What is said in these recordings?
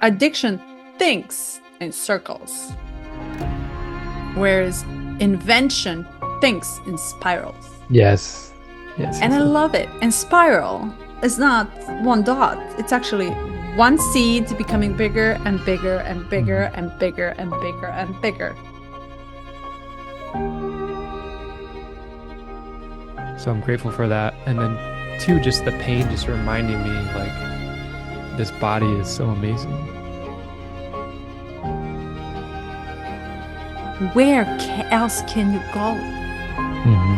Addiction thinks in circles, whereas invention thinks in spirals. Yes. Yes. And Yes. I Yes. love it. And spiral is not one dot, it's actually one seed becoming bigger and bigger and bigger Mhm. and bigger and bigger and bigger. So I'm grateful for that. And then two, just the pain just reminding me like this body is so amazing. Where else can you go Hmm.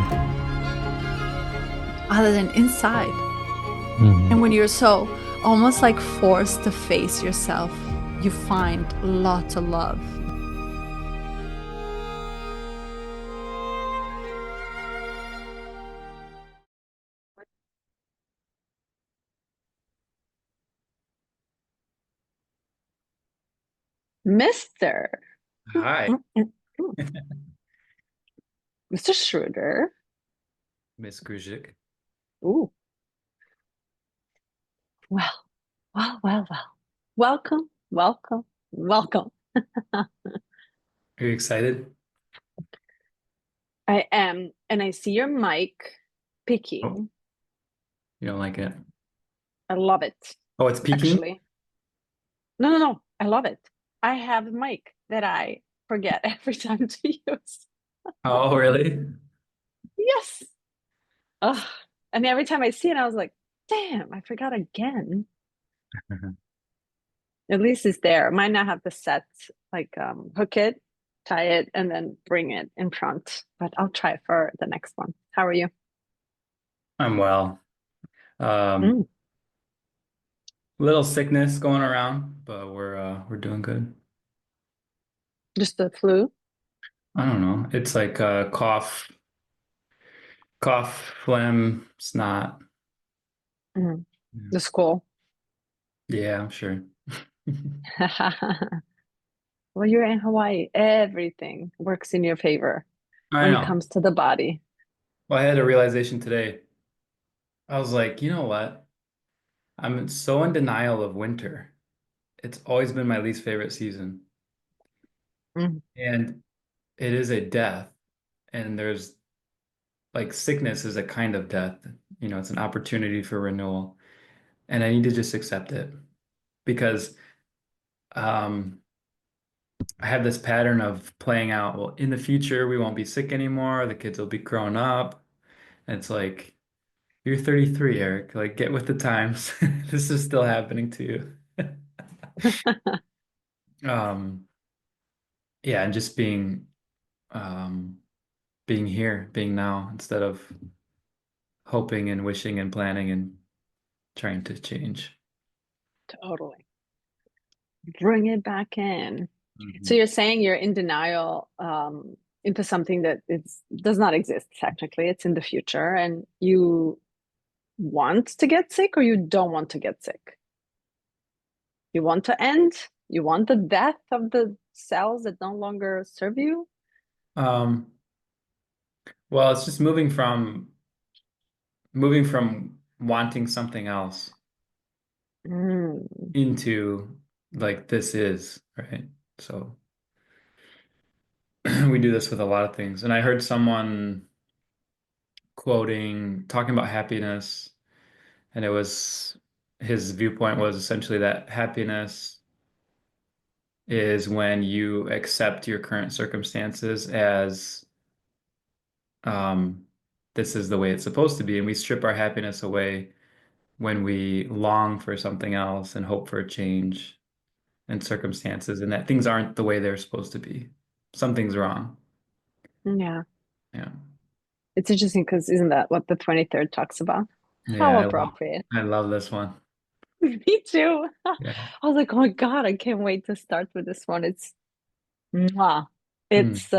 other than inside? And Hmm. when you're so almost like forced to face yourself, you find lots of love. Mr. Hi, Mr. Schroeder. Miss Gruzik. Ooh, well, well. Welcome, welcome, welcome. Are you excited? I am, and I see your mic Oh, peeking. you don't like it? I love it, Oh, it's peaking? actually. No. I love it. I have a mic that I forget every time to use. Oh, really? Yes. Ugh. And every time I see it, I was like, damn, I forgot again. At least it's there. Might not have the set, like hook it, tie it, and then bring it in front. But I'll try for the next one. How are you? I'm well. Mm, Little sickness going around, but we're doing good. just the flu. I don't know. It's like cough, phlegm, snot. Mm, the school. Yeah, I'm sure. Well, you're in Hawaii. Everything works in your favor I when it know. comes to the body. Well, I had a realization today. I was like, you know what? I'm so in denial of winter. It's always been my least favorite season. Mm, And it is a death. And there's like sickness is a kind of death. It's an opportunity for renewal. And I need to just accept it because um, I have this pattern of playing out, well, in the future, we won't be sick anymore. The kids will be grown up. And it's like, you're 33, Eric. Like, get with the times. This is still happening to you. Um, yeah, and just um, being here, being now, instead of hoping and wishing and planning and trying to change. totally. Bring it back in. So Mhm. you're saying you're in denial into something that does not exist technically. It's in the future, and you want to get sick or you don't want to get sick. You want to end? You want the death of the cells that no longer serve you? Um, well, it's just moving from wanting something else Mm, into like this is, right? So we do this with a lot of things. And I heard someone talking about happiness, and it was his viewpoint was essentially that happiness is when you accept your current circumstances as um, this is the way it's supposed to be, and we strip our happiness away when we long for something else and hope for a change in circumstances, and that things aren't the way they're supposed to be. Something's wrong. yeah. Yeah. It's interesting because isn't that what the 23rd talks about? How Yeah, appropriate. I love this one. Me too. I Yeah. was like, oh my God, I can't wait to start with this one. It's mwah. Mm. It's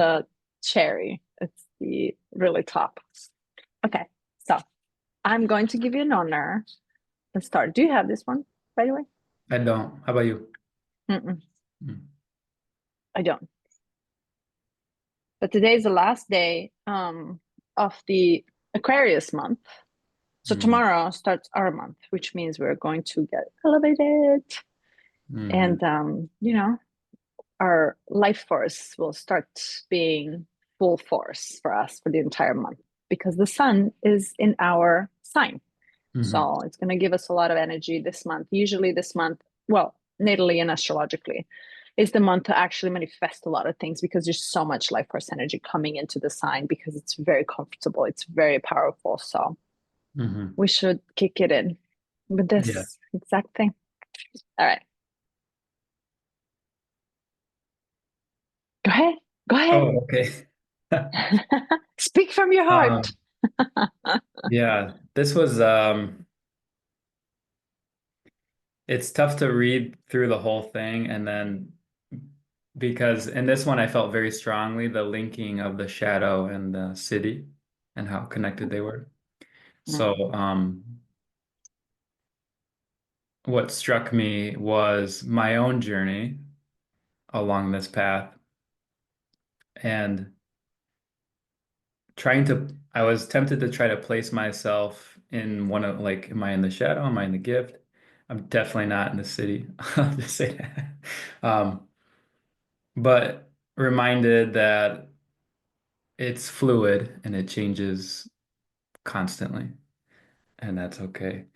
cherry. It's the really top. Okay, so I'm going to give you an honor. Let's start. Do you have this one, by the way? I don't. How about you? Mm-mm, Mm. I don't. But today is the last day of the Aquarius month. So Mm. tomorrow starts our month, which means we're going to get elevated Hmm. And our life force will start being full force for us for the entire month because the sun is in our sign. Hmm. So it's going to give us a lot of energy this month. Usually, this month, well, natally and astrologically, is the month to actually manifest a lot of things because there's so much life force energy coming into the sign because it's very comfortable, it's very powerful. So Hmm. we should kick it in with Yeah. this exact thing. All right, go ahead, go ahead. Oh, okay. Speak from your heart. Um, yeah, this was it's tough to read through the whole thing and then because in this one I felt very strongly the linking of the shadow and the city and how connected they were. Mm, So what struck me was my own journey along this path and I was tempted to try to place myself in one of like, am I in the shadow? Am I in the gift? I'm definitely not in the city. I'll just say that. Um, but reminded that it's fluid and it changes constantly, and that's okay.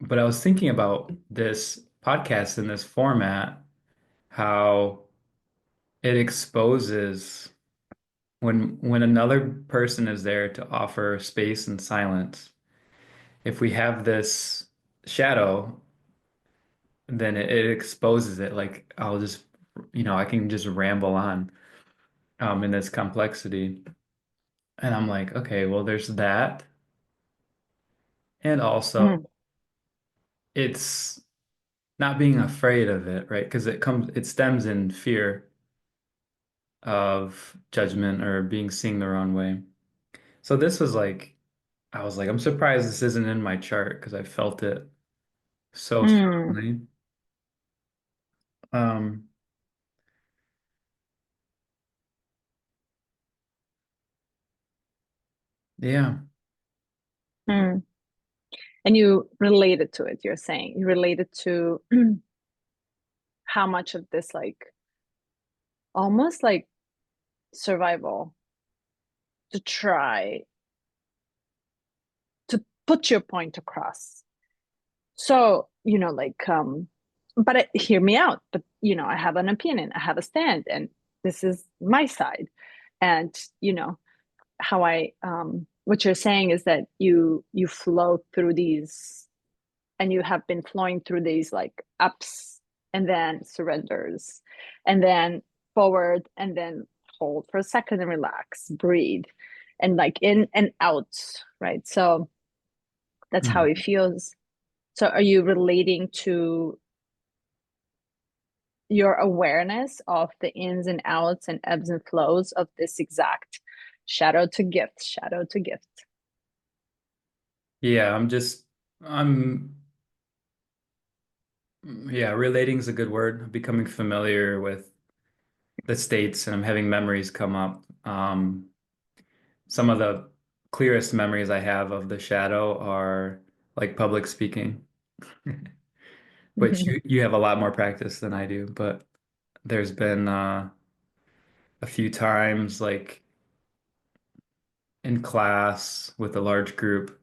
But I was thinking about this podcast in this format, how it exposes when another person is there to offer space and silence. If we have this shadow, then it exposes it. Like I'll just, I can just ramble on in this complexity. And I'm like, okay, well, there's that. And also mm, it's not being afraid of it, right? Because it stems in fear of judgment or being seen the wrong way. So this was like, I was like, I'm surprised this isn't in my chart because I felt it so mm, strongly. Um, yeah. mm. And you related to it, you're saying. You related to how much of this, like, almost like survival to try to put your point across. So, but hear me out. But, I have an opinion, I have a stand, and this is my side. And, how what you're saying is that you flow through these and you have been flowing through these like ups and then surrenders and then forward and then hold for a second and relax, breathe, and like in and out, right? So that's how it Mhm. feels. So are you relating to your awareness of the ins and outs and ebbs and flows of this exact shadow to gift, shadow to gift? Yeah, yeah, relating is a good word. I'm becoming familiar with the states and I'm having memories come up. Some of the clearest memories I have of the shadow are like public speaking, which you have a lot more practice than I do, but there's been a few times like in class with a large group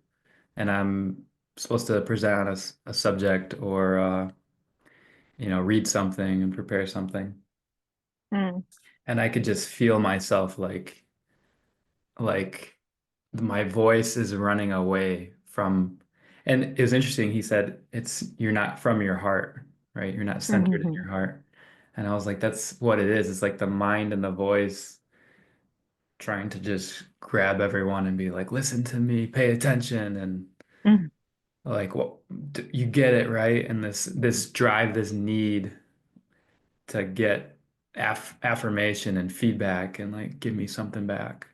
and I'm supposed to present on a subject or read something and prepare something. Mm, And I could just feel myself like my voice is running away from, and it was interesting. He said, you're not from your heart, right? You're not centered in mhm, your heart. And I was like, that's what it is. It's like the mind and the voice trying to just grab everyone and be like, listen to me, pay attention. And mhm, like, well, you get it, right? And this drive, this need to get affirmation and feedback and like give me something back.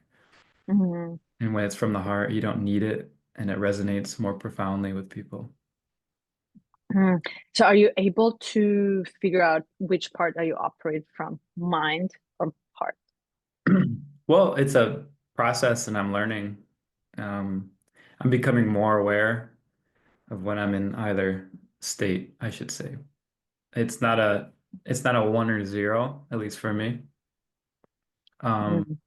mhm. And when it's from the heart, you don't need it and it resonates more profoundly with people. Mm. So are you able to figure out which part are you operate from, mind or heart? Well, it's a process and I'm learning. Um, I'm becoming more aware of when I'm in either. state, I should say. It's not a it's not a one or zero, at least for me. Um, Mm,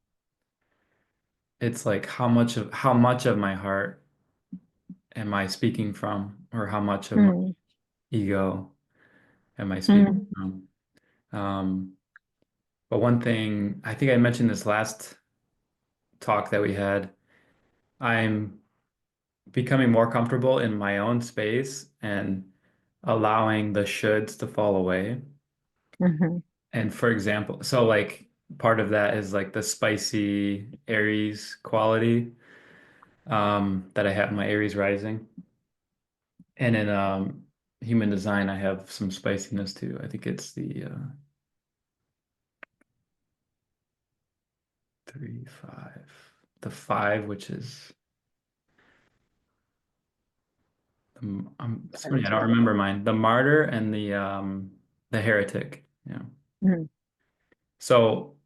it's like how much of my heart am I speaking from, or how much of my mm, ego am I speaking mm, from? Um, but one thing, I think I mentioned this last talk that we had, I'm becoming more comfortable in my own space and allowing the shoulds to fall away. mhm, And for example, so like part of that is like the spicy Aries quality that I have in my Aries rising. And in human design, I have some spiciness too. I think it's the 3, 5, the 5, which is it's funny, I don't remember mine. The martyr and the heretic. Yeah. mm, So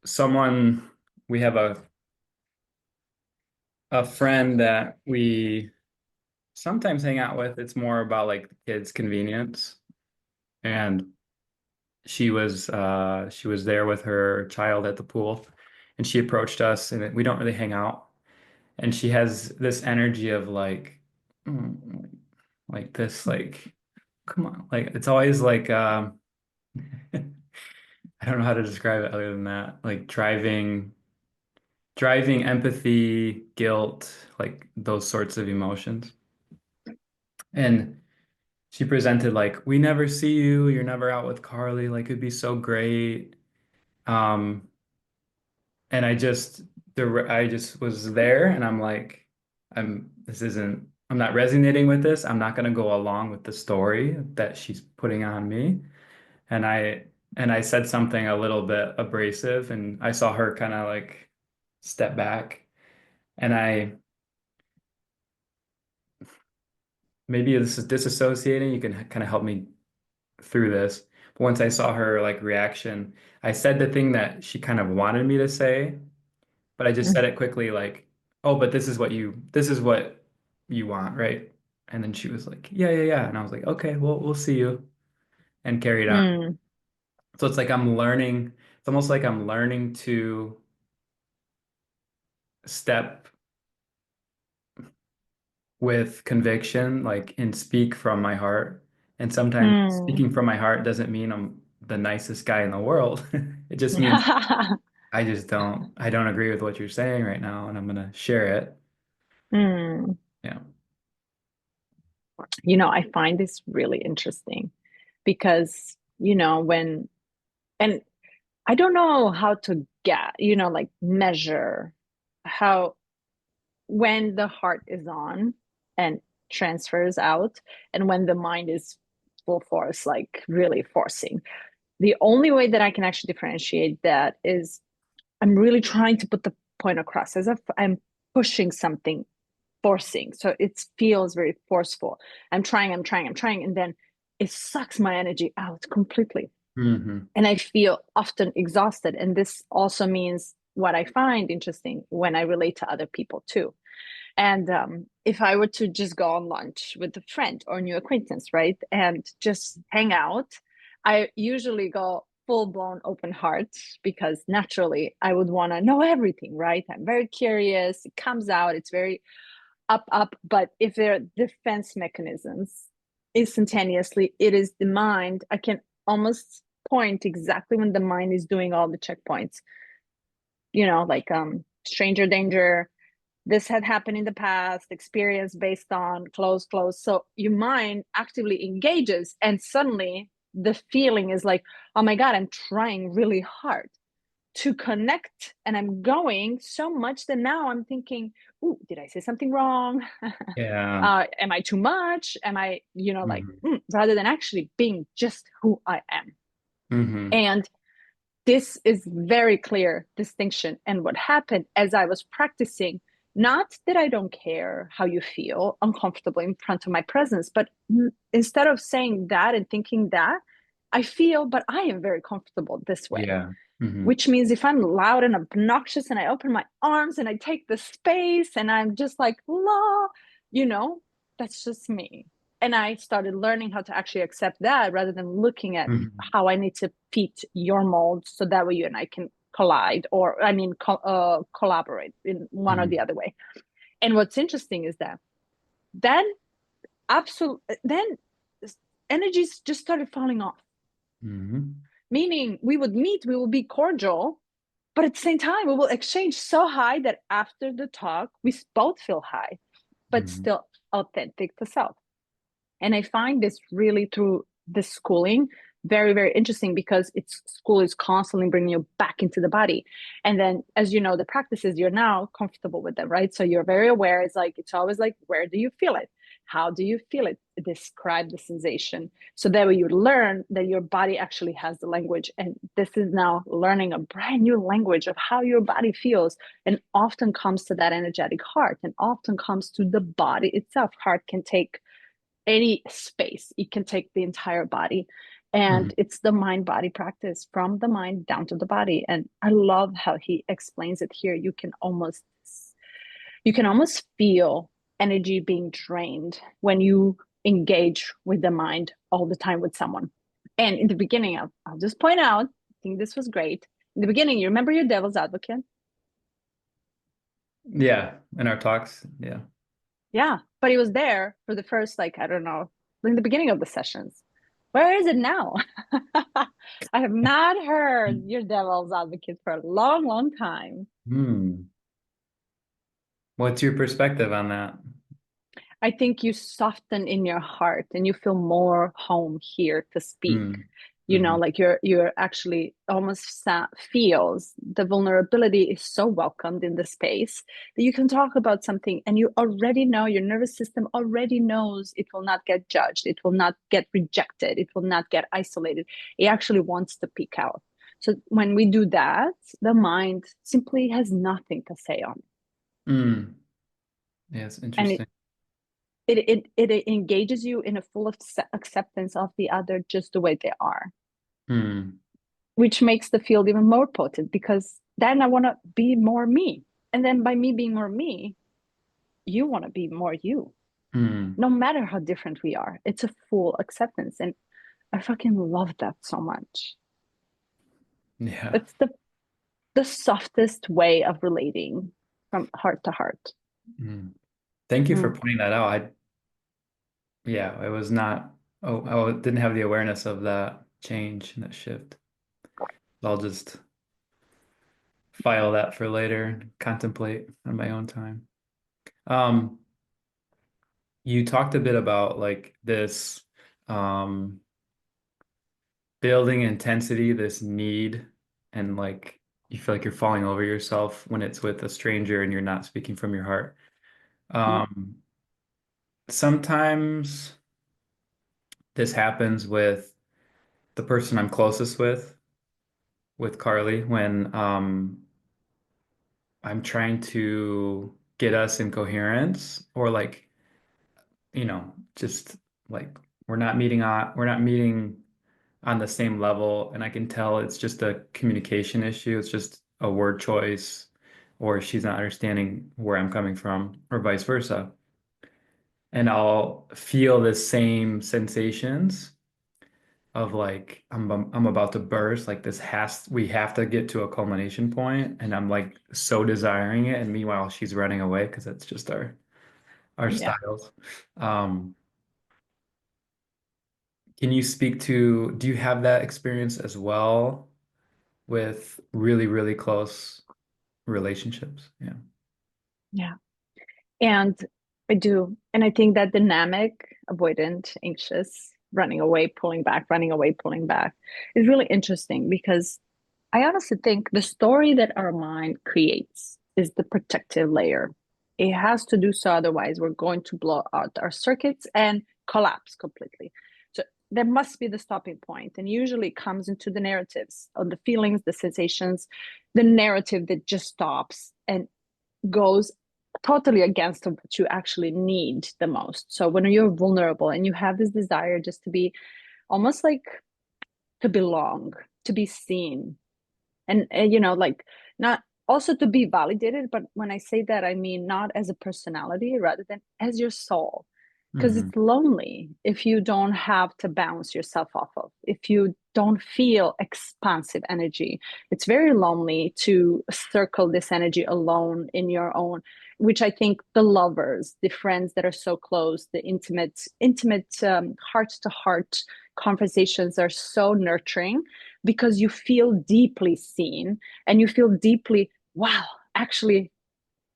someone we have a friend that we sometimes hang out with. It's more about like the kids' convenience. And she was there with her child at the pool, and she approached us, and we don't really hang out. And she has this energy of like, mm, like this, like, come on, like it's always like, I don't know how to describe it other than that, like driving empathy, guilt, like those sorts of emotions. And she presented like, we never see you, you're never out with Carly, like it'd be so great. Um, and I just was there, and I'm like, I'm not resonating with this. I'm not going to go along with the story that she's putting on me. And I said something a little bit abrasive, and I saw her kind of like step back, and I maybe this is disassociating. You can kind of help me through this. But once I saw her like reaction, I said the thing that she kind of wanted me to say, but I just mm, said it quickly like, "Oh, but this is what you want, right?" And then she was like, "Yeah, yeah, yeah." And I was like, "Okay, well, we'll see you," and carried on. mm, So it's like I'm learning, it's almost like I'm learning to step with conviction, like and speak from my heart. And sometimes mm. speaking from my heart doesn't mean I'm the nicest guy in the world. It just means I don't agree with what you're saying right now, and I'm gonna share it. Mm. Yeah. I find this really interesting because, and I don't know how to like measure how when the heart is on and transfers out and when the mind is full force, like really forcing. The only way that I can actually differentiate that is I'm really trying to put the point across as if I'm pushing something, forcing. So it feels very forceful. I'm trying. And then it sucks my energy out completely. Hmm. And I feel often exhausted. And this also means what I find interesting when I relate to other people too. And if I were to just go on lunch with a friend or new acquaintance, right, and just hang out, I usually go full blown open heart because naturally I would want to know everything, right? I'm very curious. It comes out, it's very up, up. But if there are defense mechanisms, instantaneously, it is the mind. I can almost point exactly when the mind is doing all the checkpoints, like stranger danger, this had happened in the past, experience based on close. So your mind actively engages, and suddenly the feeling is like, oh my God, I'm trying really hard to connect. And I'm going so much that now I'm thinking, ooh, did I say something wrong? Yeah. Am I too much? Am I, like, Hmm. rather than actually being just who I am. Hmm. And this is very clear distinction. And what happened as I was practicing, not that I don't care how you feel uncomfortable in front of my presence, but instead of saying that and thinking that, I feel, but I am very comfortable this way. Yeah. Hmm. Which means if I'm loud and obnoxious and I open my arms and I take the space and I'm just like, la, you know, that's just me. And I started learning how to actually accept that rather than looking at Mhm. how I need to fit your mold so that way you and I can collide, or I mean collaborate in one or the Mhm. other way. And what's interesting is that then then energies just started falling off, Mhm. meaning we would meet, we will be cordial, but at the same time we will exchange so high that after the talk we both feel high but Mhm. still authentic to self. And I find this really through this schooling very, very interesting, because it's school is constantly bringing you back into the body. And then, as you know, the practices, you're now comfortable with them, right? So you're very aware. It's like, it's always like, where do you feel it? How do you feel it? Describe the sensation. So that way you learn that your body actually has the language. And this is now learning a brand new language of how your body feels, and often comes to that energetic heart, and often comes to the body itself. Heart can take any space, it can take the entire body. And Mhm. it's the mind body practice, from the mind down to the body. And I love how he explains it here. You can almost feel energy being drained when you engage with the mind all the time with someone. And in the beginning, I'll just point out, I think this was great. In the beginning, you remember your devil's advocate? Yeah, in our talks. Yeah. Yeah, but he was there for the first, like, I don't know, in the beginning of the sessions. Where is it now? I have not heard your devil's advocate for a long, long time. Hmm. What's your perspective on that? I think you soften in your heart and you feel more home here to speak. Mm. You know, Hmm. like you're actually almost feels the vulnerability is so welcomed in the space that you can talk about something, and you already know, your nervous system already knows it will not get judged, it will not get rejected, it will not get isolated. It actually wants to peek out. So when we do that, the mind simply has nothing to say on it. Mm. Yeah, it's And it interesting. it engages you in a full of acceptance of the other just the way they are, Hmm. which makes the field even more potent, because then I want to be more me. And then by me being more me, you want to be more you, Hmm. no matter how different we are. It's a full acceptance. And I fucking love that so much. Yeah. It's the softest way of relating from heart to heart. Mm. Thank you for Mm. pointing that out. Yeah, it was not, oh, I didn't have the awareness of that change and that shift. I'll just file that for later, contemplate on my own time. Um, you talked a bit about like this um building intensity, this need, and like you feel like you're falling over yourself when it's with a stranger and you're not speaking from your heart. Mm. Um, Sometimes this happens with the person I'm closest with Carly, when I'm trying to get us in coherence, or like, just like we're not meeting on the same level, and I can tell it's just a communication issue. It's just a word choice, or she's not understanding where I'm coming from, or vice versa. And I'll feel the same sensations of like I'm about to burst, like we have to get to a culmination point, and I'm like so desiring it, and meanwhile she's running away because that's just our Yeah. styles. Um, can you speak to, do you have that experience as well with really, really close relationships? Yeah. Yeah. And I do. And I think that dynamic, avoidant, anxious, running away, pulling back, running away, pulling back, is really interesting, because I honestly think the story that our mind creates is the protective layer. It has to do so, otherwise, we're going to blow out our circuits and collapse completely. So there must be the stopping point, and usually it comes into the narratives of the feelings, the sensations, the narrative that just stops and goes totally against what you actually need the most. So when you're vulnerable and you have this desire just to be almost like to belong, to be seen, and like not also to be validated, but when I say that, I mean not as a personality rather than as your soul. because Hmm. it's lonely if you don't have to bounce yourself off of, if you don't feel expansive energy. It's very lonely to circle this energy alone in your own, which I think the lovers, the friends that are so close, the intimate heart to heart conversations are so nurturing, because you feel deeply seen and you feel deeply, wow, actually,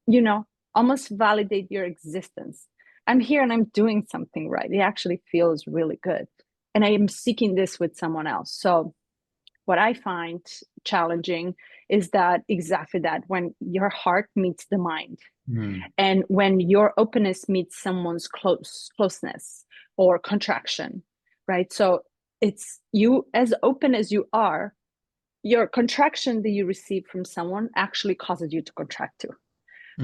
you know, almost validate your existence. I'm here and I'm doing something right. It actually feels really good. And I am seeking this with someone else. So, what I find challenging is that exactly that, when your heart meets the mind, Hmm. and when your openness meets someone's closeness or contraction, right? So, it's you as open as you are, your contraction that you receive from someone actually causes you to contract too.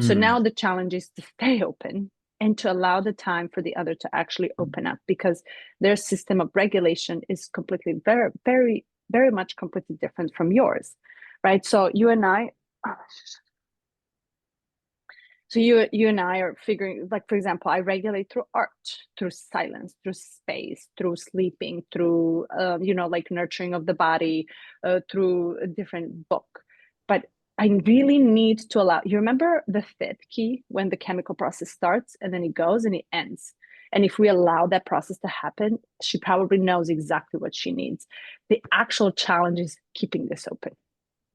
So Hmm. now the challenge is to stay open and to allow the time for the other to actually open up, because their system of regulation is completely, very, very, very much completely different from yours, right? So you and I, so you and I are figuring, like, for example, I regulate through art, through silence, through space, through sleeping, through like nurturing of the body, through a different book. But I really need to allow. You remember the fifth key, when the chemical process starts and then it goes and it ends. And if we allow that process to happen, she probably knows exactly what she needs. The actual challenge is keeping this open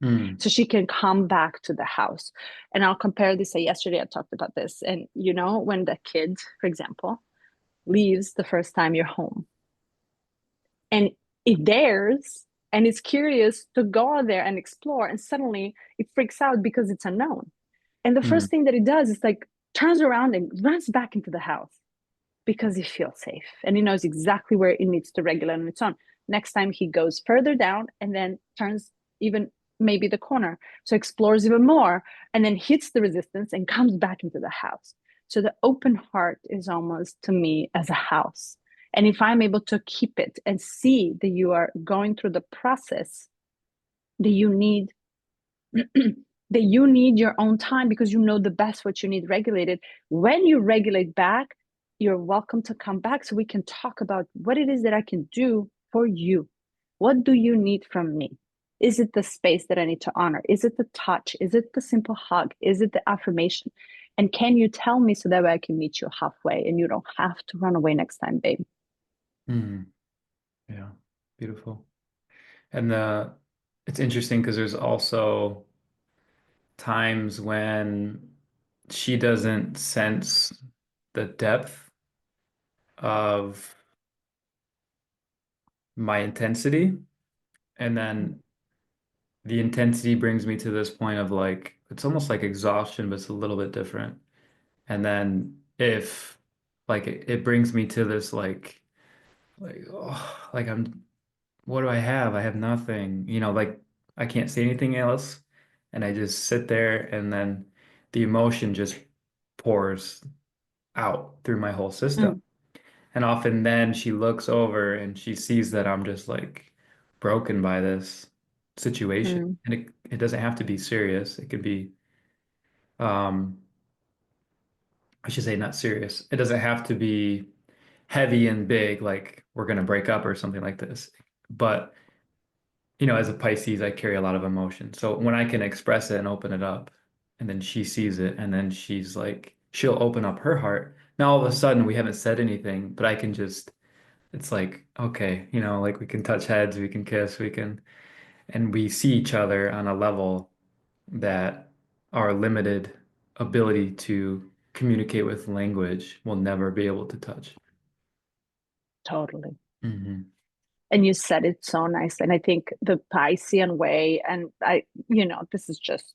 Hmm. so she can come back to the house. And I'll compare this. Yesterday I talked about this. And when the kid, for example, leaves the first time you're home, and it dares and it's curious to go out there and explore, and suddenly it freaks out because it's unknown. And the Hmm. first thing that it does is like turns around and runs back into the house because he feels safe and he knows exactly where it needs to regulate on its own. Next time he goes further down and then turns even maybe the corner, so explores even more, and then hits the resistance and comes back into the house. So the open heart is almost to me as a house. And if I'm able to keep it and see that you are going through the process that you need, that you need your own time because you know the best what you need regulated. When you regulate back, you're welcome to come back so we can talk about what it is that I can do for you. What do you need from me? Is it the space that I need to honor? Is it the touch? Is it the simple hug? Is it the affirmation? And can you tell me so that way I can meet you halfway and you don't have to run away next time, babe? Hmm. Yeah. Beautiful. And it's interesting because there's also times when she doesn't sense the depth of my intensity. And then the intensity brings me to this point of like, it's almost like exhaustion, but it's a little bit different. And then if like it brings me to this like oh, like what do I have? I have nothing. Like I can't say anything else. And I just sit there and then the emotion just pours out through my whole system. Mm, And often then she looks over and she sees that I'm just like broken by this situation. mm, And it doesn't have to be serious. It could be, um, I should say not serious. It doesn't have to be heavy and big, like we're gonna break up or something like this. But as a Pisces, I carry a lot of emotion. So when I can express it and open it up, and then she sees it, and then she's like, she'll open up her heart. Now all of a sudden we haven't said anything, but I can just, it's like, okay, like we can touch heads, we can kiss, and we see each other on a level that our limited ability to communicate with language will never be able to touch. totally. Hmm. And you said it so nice. And I think the Piscean way, and this is just,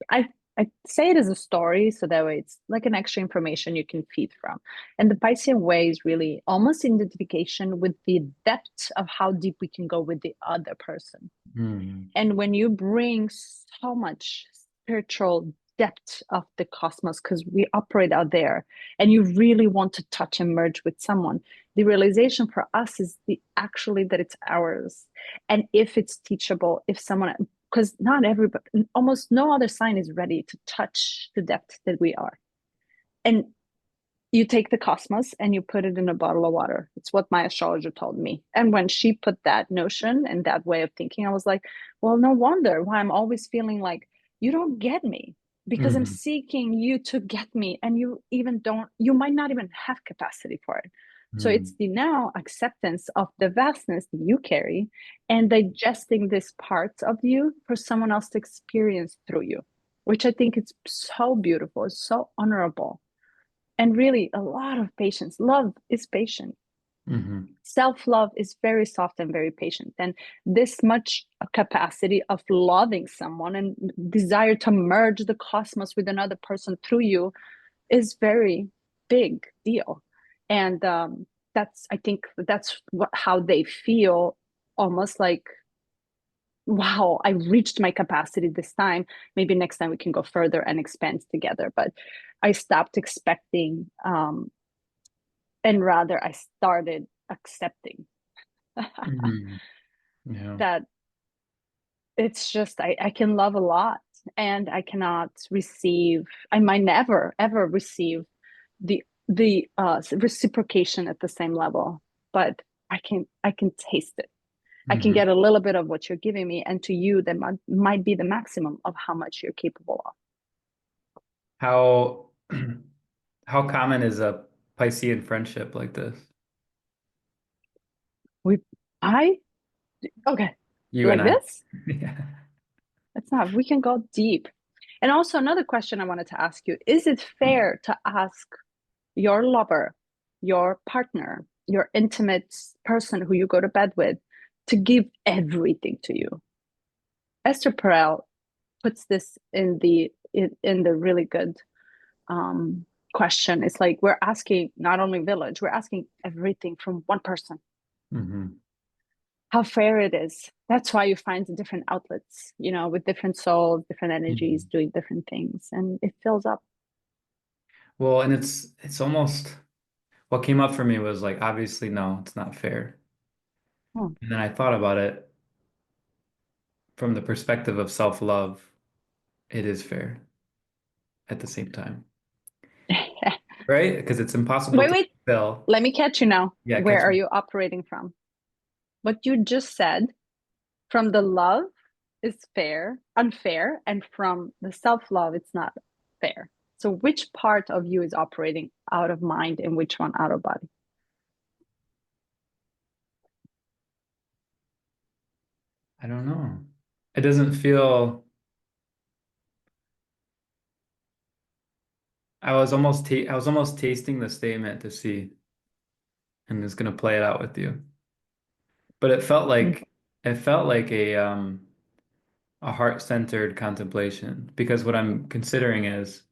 I, I say it as a story so that way it's like an extra information you can feed from. And the Piscean way is really almost identification with the depth of how deep we can go with the other person. Hmm. And when you bring so much spiritual depth of the cosmos, because we operate out there, and you really want to touch and merge with someone, the realization for us is the actually that it's ours. And if it's teachable, if someone, because not everybody, almost no other sign is ready to touch the depth that we are. And you take the cosmos and you put it in a bottle of water. It's what my astrologer told me. And when she put that notion and that way of thinking, I was like, well, no wonder why I'm always feeling like you don't get me, because I'm Hmm. seeking you to get me. And you even don't, you might not even have capacity for it. So it's the now acceptance of the vastness that you carry and digesting this part of you for someone else to experience through you, which I think is so beautiful. It's so honorable. And really, a lot of patience. Love is patient. Hmm. Self-love is very soft and very patient. And this much capacity of loving someone and desire to merge the cosmos with another person through you is very big deal. And that's, I think that's how they feel, almost like, wow, I reached my capacity this time. Maybe next time we can go further and expand together. But I stopped expecting, and rather I started accepting Hmm. Yeah. that it's just I can love a lot and I cannot receive, I might never ever receive the reciprocation at the same level, but I can taste it. I can Hmm. get a little bit of what you're giving me, and to you that might be the maximum of how much you're capable of. How how common is a Piscean friendship like this? We I Okay, You and like I. this? Yeah. It's not. We can go deep. And also another question I wanted to ask you, is it fair to ask your lover, your partner, your intimate person who you go to bed with to give everything to you? Esther Perel puts this in the really good um, question. It's like we're asking not only village, we're asking everything from one person. Hmm. How fair it is. That's why you find the different outlets, with different souls, different energies, Hmm. doing different things, and it fills up. Well, and it's almost what came up for me was like, obviously, no, it's not fair. Oh. And then I thought about it from the perspective of self-love. It is fair at the same time, right? Because it's impossible Wait, to wait. fulfill. Let me catch you now. Yeah, Where catch are me. you operating from? What you just said, from the love is fair, unfair, and from the self-love, it's not fair. So which part of you is operating out of mind and which one out of body? I don't know. It doesn't feel. I was almost tasting the statement to see, and just gonna play it out with you. But Mm, it felt like a heart-centered contemplation because what I'm considering is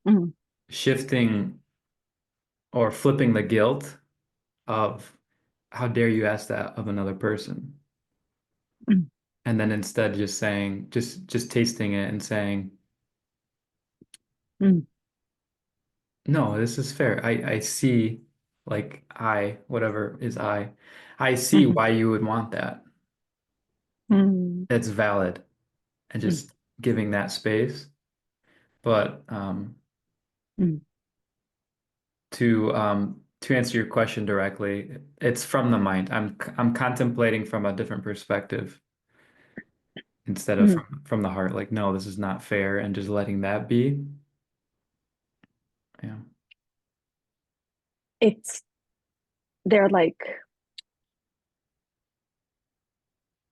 mm, shifting or flipping the guilt of how dare you ask that of another person, mm, and then instead just saying, just tasting it and saying, mm, no, this is fair. I see, like whatever is I see mm, why you would want that. mm, That's valid, and mm, just giving that space. But mm, to answer your question directly, it's from the mind. I'm contemplating from a different perspective instead of mm. from the heart. Like, no, this is not fair, and just letting that be. Yeah. It's they're like,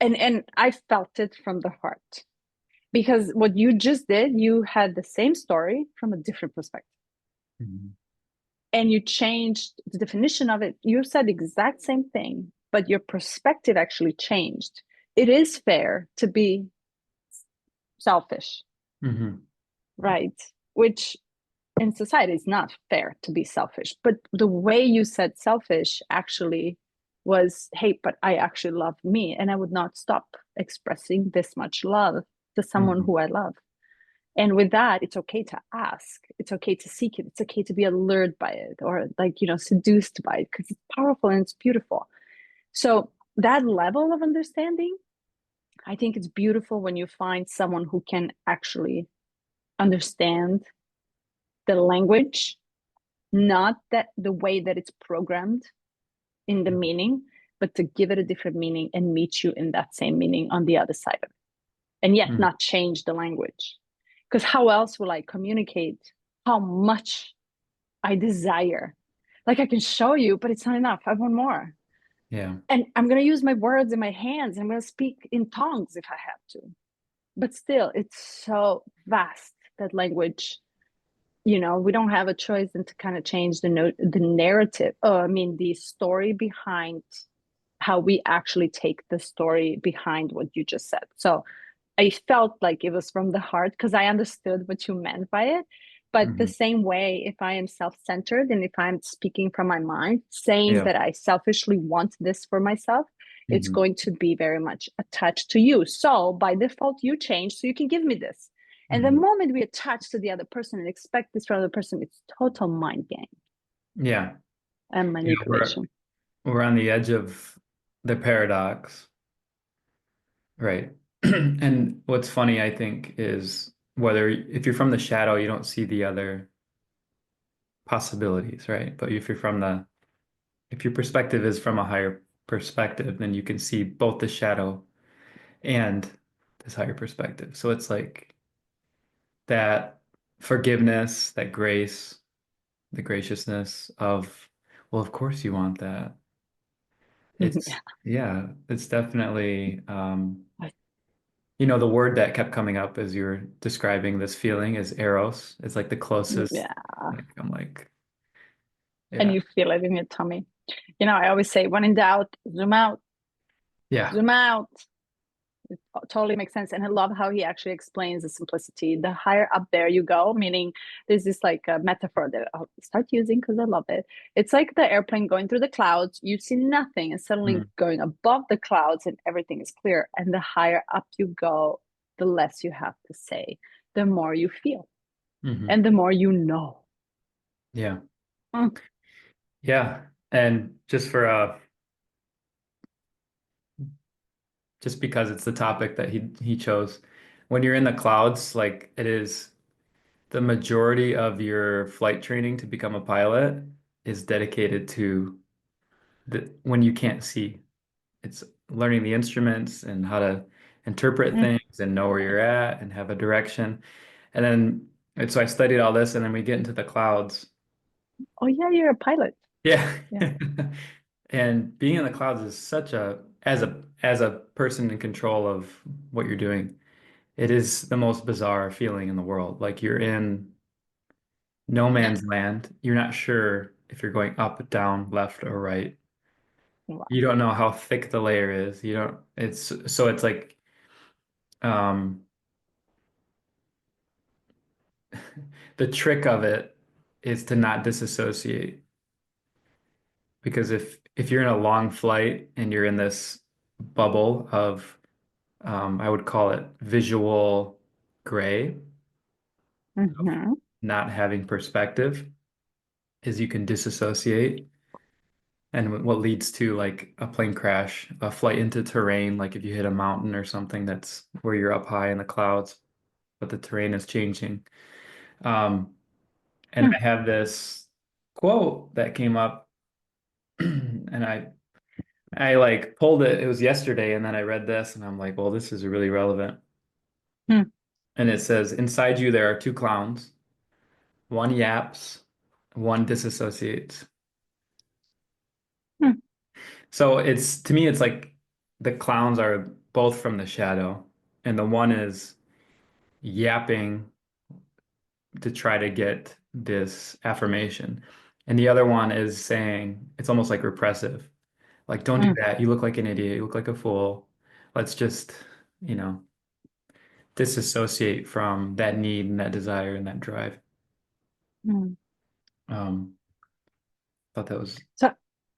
and I felt it from the heart, because what you just did, you had the same story from a different perspective, Mhm. and you changed the definition of it. You said the exact same thing, but your perspective actually changed. It is fair to be selfish, Mhm. right? Which in society is not fair to be selfish. But the way you said selfish actually was, hey, but I actually love me, and I would not stop expressing this much love to someone Mhm. who I love. And with that, it's okay to ask. It's okay to seek it. It's okay to be allured by it, or like, seduced by it, because it's powerful and it's beautiful. So that level of understanding, I think it's beautiful when you find someone who can actually understand the language not that the way that it's programmed in the meaning, but to give it a different meaning and meet you in that same meaning on the other side of it, and yet Mm. not change the language. Because how else will I communicate how much I desire? Like I can show you, but it's not enough. I want more. Yeah. And I'm going to use my words in my hands. I'm going to speak in tongues if I have to. But still, it's so vast, that language. We don't have a choice than to kind of change the narrative. Oh, I mean, the story behind how we actually take the story behind what you just said. So I felt like it was from the heart because I understood what you meant by it. But the Hmm. same way, if I am self centered and if I'm speaking from my mind, saying Yeah. that I selfishly want this for myself, it's Hmm. going to be very much attached to you. So by default, you change so you can give me this. And the Hmm. moment we attach to the other person and expect this from the other person, it's total mind game Yeah. and You know, manipulation. we're on the edge of the paradox, right? And what's funny, I think, is whether if you're from the shadow, you don't see the other possibilities, right? But if your perspective is from a higher perspective, then you can see both the shadow and this higher perspective. So it's like that forgiveness, that grace, the graciousness of, well, of course you want that. It's, yeah, it's definitely, the word that kept coming up as you were describing this feeling is eros. It's like the closest, Yeah. like, I'm like, And yeah, you feel it in your tummy. I always say, when in doubt, zoom out, yeah. zoom out. It totally makes sense. And I love how he actually explains the simplicity. The higher up there you go, meaning there's this like a metaphor that I'll start using because I love it. It's like the airplane going through the clouds. You see nothing, and suddenly Mm. going above the clouds and everything is clear. And the higher up you go, the less you have to say, the more you feel, Hmm. and the more you know. Yeah. Mm. Yeah. And just because it's the topic that he chose, when you're in the clouds, like it is the majority of your flight training to become a pilot is dedicated to when you can't see. It's learning the instruments and how to interpret Mm. things and know where you're at and have a direction. And so I studied all this, and then we get into the clouds. Oh, yeah, you're a pilot. Yeah. Yeah. And being in the clouds is as a person in control of what you're doing, it is the most bizarre feeling in the world. Like you're in no man's land. You're not sure if you're going up, down, left, or right. Wow. You don't know how thick the layer is. You don't, it's like, um, the trick of it is to not disassociate. Because if you're in a long flight and you're in this bubble of, I would call it visual gray, of Mm-hmm. not having perspective, is you can disassociate. And what leads to like a plane crash, a flight into terrain, like if you hit a mountain or something that's where you're up high in the clouds, but the terrain is changing. Um, and Hmm. I have this quote that came up, and I like pulled it. It was yesterday, and then I read this, and I'm like, well, this is really relevant. Hmm. And it says, inside you there are two clowns. One yaps, one disassociates. Hmm. So it's to me, it's like the clowns are both from the shadow, and the one is yapping to try to get this affirmation. And the other one is saying it's almost like repressive. Like, don't do Hmm. that. You look like an idiot. You look like a fool. Let's just, you know, disassociate from that need and that desire and that drive. Hmm. Um, thought that was So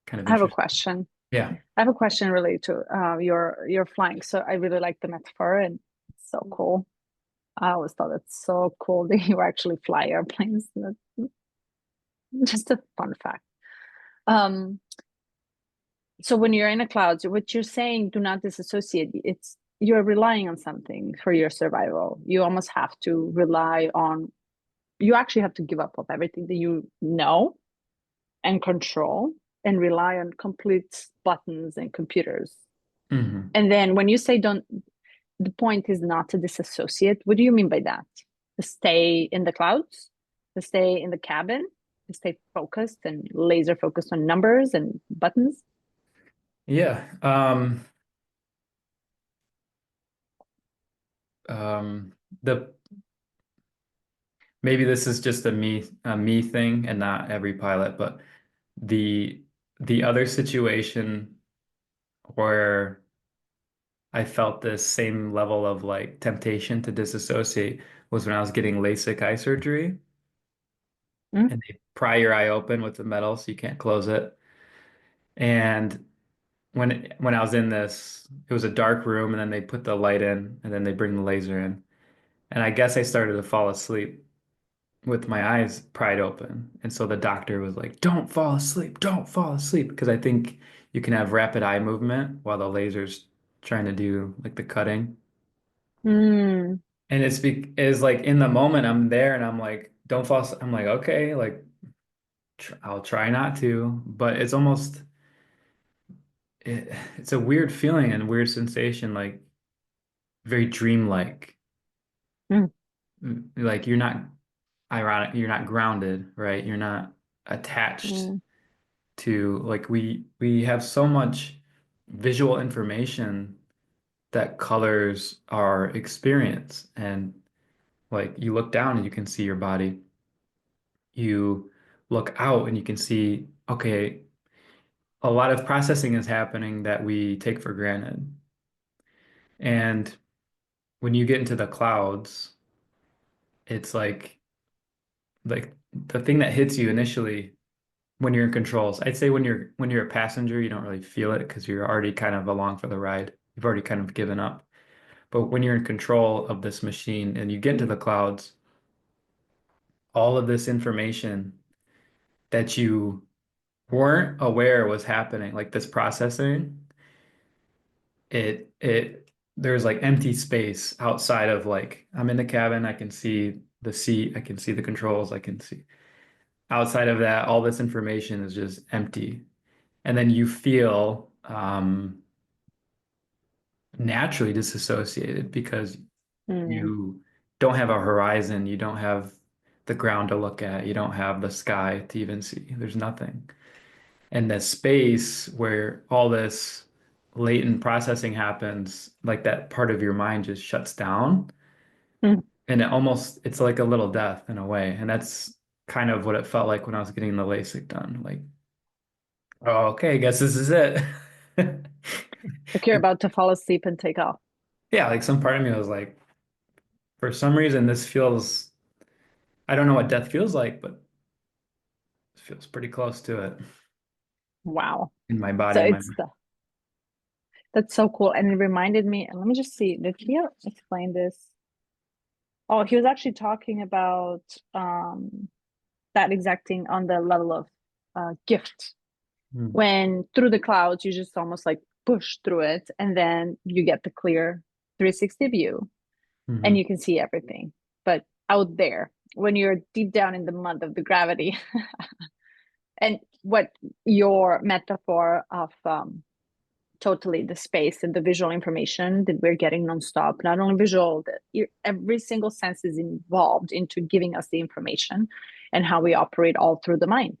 kind of I have a interesting. question. Yeah. I have a question related to your flying. So I really like the metaphor, and it's so cool. I always thought it's so cool that you actually fly airplanes. That's just a fun fact. Um, so when you're in the clouds, what you're saying, do not disassociate. It's you're relying on something for your survival. You almost have to rely on. You actually have to give up of everything that you know and control and rely on complete buttons and computers. Hmm. And then when you say don't, the point is not to disassociate. What do you mean by that? To stay in the clouds, to stay in the cabin, to stay focused and laser focused on numbers and buttons? Yeah. Um, the maybe this is just a me thing and not every pilot, but the the other situation where I felt this same level of like temptation to disassociate was when I was getting LASIK eye surgery, Mm, and they pry your eye open with the metal so you can't close it. And when I was in this, it was a dark room, and then they put the light in, and then they bring the laser in. And I guess I started to fall asleep with my eyes pried open. And so the doctor was like, "Don't fall asleep, don't fall asleep," because I think you can have rapid eye movement while the laser's trying to do like the cutting. mm, And it's like in the moment I'm there and I'm like, "Don't fall asleep." I'm like, "Okay, like tr I'll try not to," but it's almost it's a weird feeling and weird sensation, like very dreamlike. mm, Like you're not grounded, right? You're not attached mm, to like we have so much visual information that colors our experience. And like you look down and you can see your body. You look out and you can see, okay, a lot of processing is happening that we take for granted. And when you get into the clouds, it's like the thing that hits you initially when you're in controls. I'd say when you're a passenger, you don't really feel it because you're already kind of along for the ride. You've already kind of given up. But when you're in control of this machine and you get into the clouds, all of this information that you weren't aware was happening, like this processing, it there's like empty space outside of like I'm in the cabin, I can see the seat, I can see the controls, I can see outside of that, all this information is just empty. And then you feel naturally disassociated because mm, you don't have a horizon, you don't have the ground to look at, you don't have the sky to even see. There's nothing. And the space where all this latent processing happens, like that part of your mind just shuts down. mm. And it's like a little death in a way. And that's kind of what it felt like when I was getting the LASIK done. Like, oh, okay, I guess this is it. Like you're about to fall asleep and take off. Yeah, like some part of me was like, for some reason, this feels, I don't know what death feels like, but it feels pretty close to it Wow. in my So body and my it's mind. that's so cool. And it reminded me, and let me just see, did he explain this? Oh, he was actually talking about that exact thing on the level of gift. Mm. When through the clouds, you just almost like push through it, and then you get the clear 360 view and Hmm. you can see everything. But out there, when you're deep down in the mud of the gravity, and what your metaphor of totally the space and the visual information that we're getting nonstop, not only visual, every single sense is involved into giving us the information and how we operate all through the mind.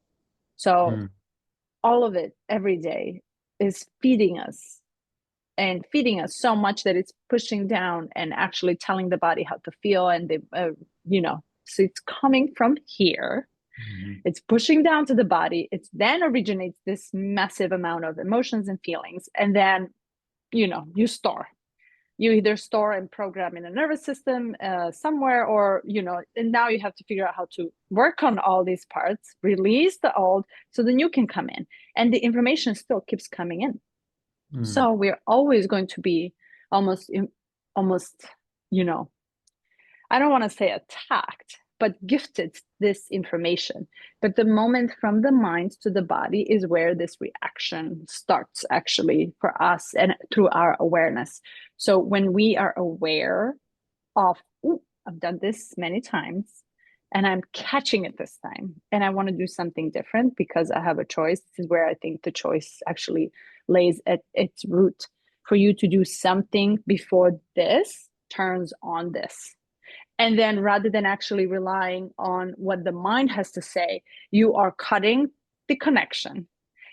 So Mm. all of it every day is feeding us and feeding us so much that it's pushing down and actually telling the body how to feel. And so it's coming from here, Mhm. it's pushing down to the body, it then originates this massive amount of emotions and feelings, and then you either store and program in a nervous system somewhere, or and now you have to figure out how to work on all these parts, release the old so the new can come in, and the information still keeps coming in. Mm. So we're always going to be almost you know I don't want to say attacked, but gifted this information. But the moment from the mind to the body is where this reaction starts, actually, for us and through our awareness. So when we are aware of, "Ooh, I've done this many times, and I'm catching it this time. And I want to do something different because I have a choice. This is where I think the choice actually lays at its root, for you to do something before this turns on this. And then rather than actually relying on what the mind has to say, you are cutting the connection.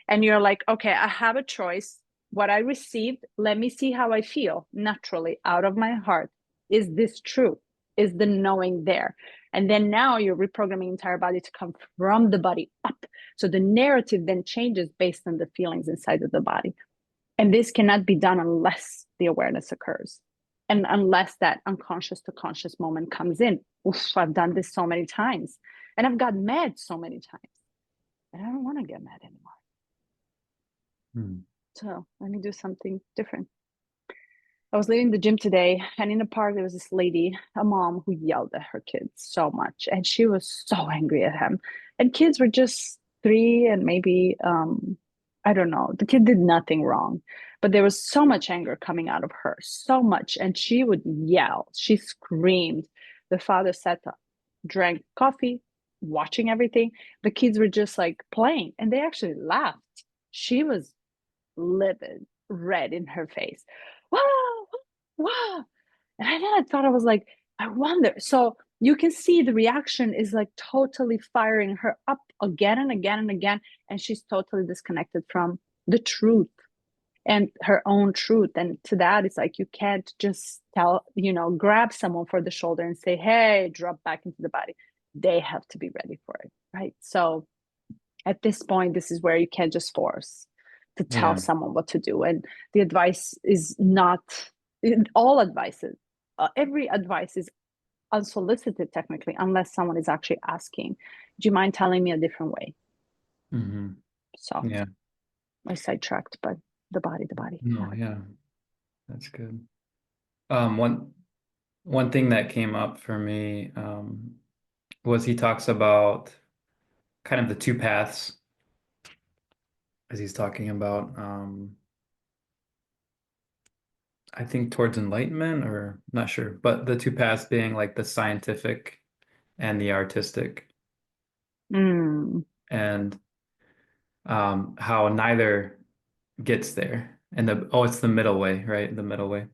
And you're like, okay, I have a choice. What I received, let me see how I feel naturally out of my heart. Is this true? Is the knowing there? And then now you're reprogramming entire body to come from the body up. So the narrative then changes based on the feelings inside of the body. And this cannot be done unless the awareness occurs. And unless that unconscious to conscious moment comes in. Oof, I've done this so many times. And I've got mad so many times. And I don't want to get mad anymore. So let me do something different. I was leaving the gym today, and in the park, there was this lady, a mom, who yelled at her kids so much. And she was so angry at him. And kids were just 3 and maybe, I don't know, the kid did nothing wrong. But there was so much anger coming out of her, so much. And she would yell, she screamed. The father sat up, drank coffee, watching everything. The kids were just like playing, and they actually laughed. She was livid, red in her face. Wow, wow. And then I thought, I was like, I wonder. So you can see the reaction is like totally firing her up again and again and again. And she's totally disconnected from the truth and her own truth. And to that, it's like, you can't just tell, grab someone for the shoulder and say, hey, drop back into the body. They have to be ready for it. Right. So at this point, this is where you can't just force to tell someone what to do. And the advice is not all advices. Every advice is unsolicited technically, unless someone is actually asking, do you mind telling me a different way? So Yeah. I sidetracked, but the body. No, yeah, that's good. One thing that came up for me was he talks about kind of the two paths, as he's talking about I think towards enlightenment, or not sure, but the two paths being like the scientific and the artistic, and how neither gets there. And it's the middle way, right? The middle way.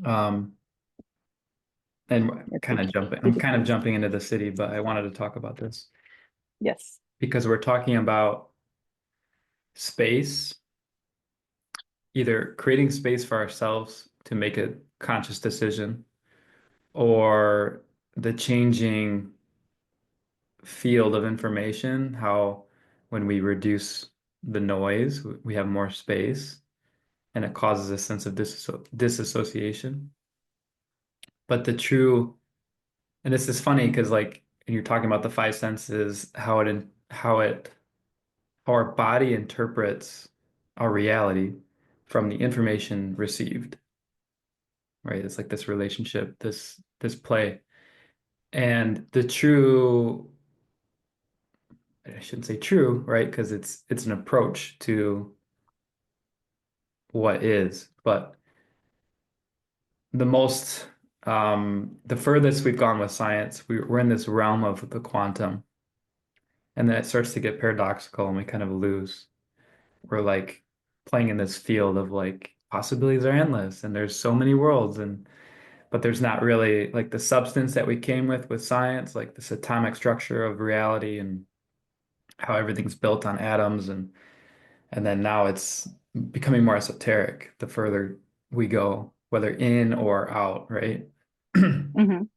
And I'm kind of jumping into the city, but I wanted to talk about this. Yes. Because we're talking about space, either creating space for ourselves to make a conscious decision, or the changing field of information, how when we reduce the noise, we have more space, and it causes a sense of disassociation. But and this is funny because like when you're talking about the five senses, how our body interprets our reality from the information received, right? It's like this relationship, this play. And I shouldn't say true, right? Because it's an approach to what is, but the most the furthest we've gone with science, we're in this realm of the quantum, and then it starts to get paradoxical and we kind of lose. We're like playing in this field of like possibilities are endless and there's so many worlds, but there's not really like the substance that we came with science, like this atomic structure of reality and how everything's built on atoms, and then now it's becoming more esoteric the further we go, whether in or out, right? I'm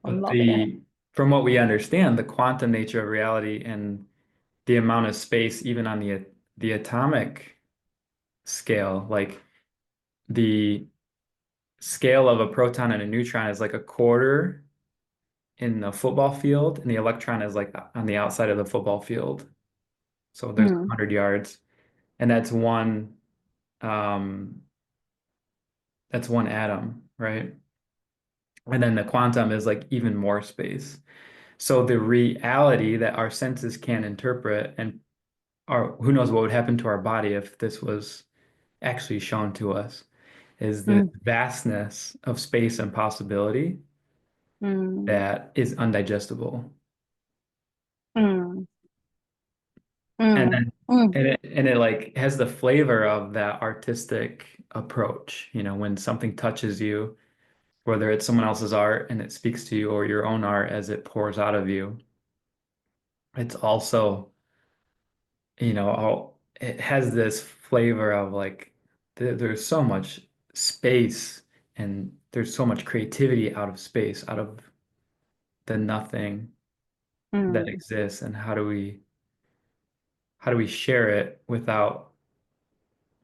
But loving it. from what we understand, the quantum nature of reality and the amount of space, even on the atomic scale, like the scale of a proton and a neutron is like a quarter in a football field, and the electron is like on the outside of the football field. So there's 100 yards, and um, that's one atom, right? And then the quantum is like even more space. So the reality that our senses can interpret, and who knows what would happen to our body if this was actually shown to us, is the vastness of space and possibility. Mm, that is undigestible. mm, And mm, then mm, and it like has the flavor of that artistic approach, when something touches you, whether it's someone else's art and it speaks to you or your own art as it pours out of you. It's also, it has this flavor of like there's so much space and there's so much creativity out of space, out of the nothing that mm, exists, and how do we share it without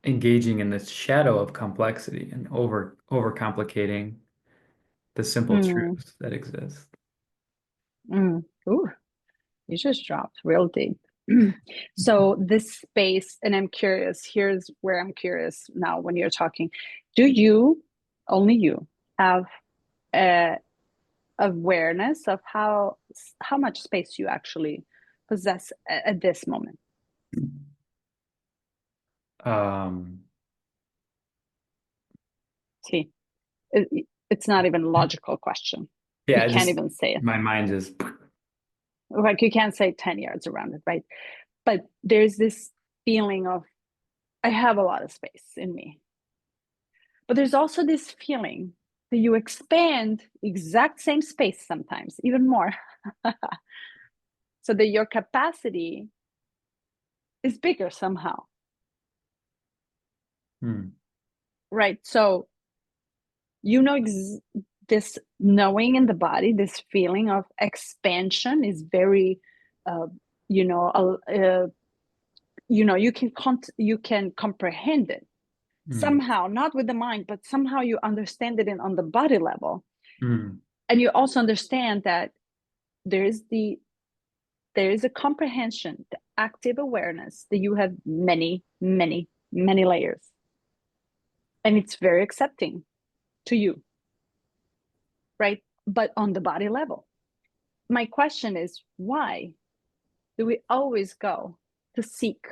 engaging in this shadow of complexity and overcomplicating the simple mm, truths that exist. mm. Ooh, you just dropped real deep. So this space, and I'm curious, here's where I'm curious now when you're talking. Do you, only you, have a awareness of how much space you actually possess at this moment? Um, See, it's not even a logical question. You yeah, can't even say it. my mind just, Like you can't say 10 yards around it, right? But there's this feeling of I have a lot of space in me. But there's also this feeling that you expand exact same space sometimes, even more. So that your capacity is bigger somehow, hmm, right? So you know this knowing in the body, this feeling of expansion is very uh, you know you can comprehend it hmm, somehow, not with the mind, but somehow you understand it on the body level. hmm, And you also understand that there is a comprehension, the active awareness that you have many layers, and it's very accepting to you, right? But on the body level, my question is, why do we always go to seek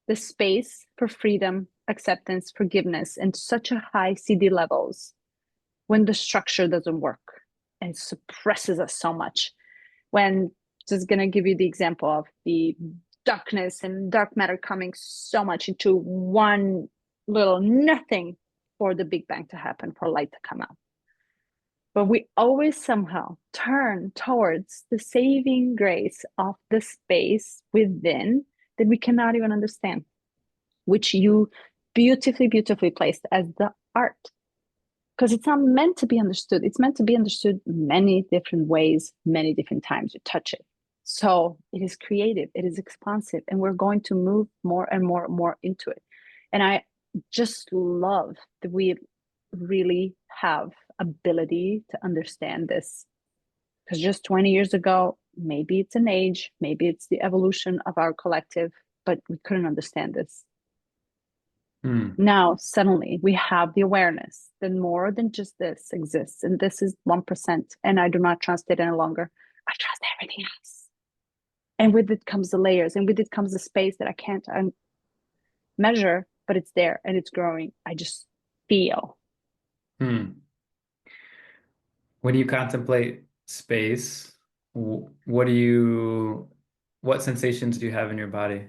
the space for freedom, acceptance, forgiveness, and such a high CD levels when the structure doesn't work and suppresses us so much? When, just gonna give you the example of the darkness and dark matter coming so much into one little nothing for the Big Bang to happen, for light to come out. But we always somehow turn towards the saving grace of the space within that we cannot even understand, which you beautifully placed as the art. Because it's not meant to be understood. It's meant to be understood many different ways, many different times you touch it. So it is creative, it is expansive, and we're going to move more and more into it. And I just love that we really have ability to understand this. Because just 20 years ago, maybe it's an age, maybe it's the evolution of our collective, but we couldn't understand this. hmm, Now suddenly we have the awareness that more than just this exists, and this is 1%, and I do not trust it any longer. I trust everything else, and with it comes the layers, and with it comes the space that I can't measure, but it's there and it's growing. I just feel. hmm. When you contemplate space, what sensations do you have in your body?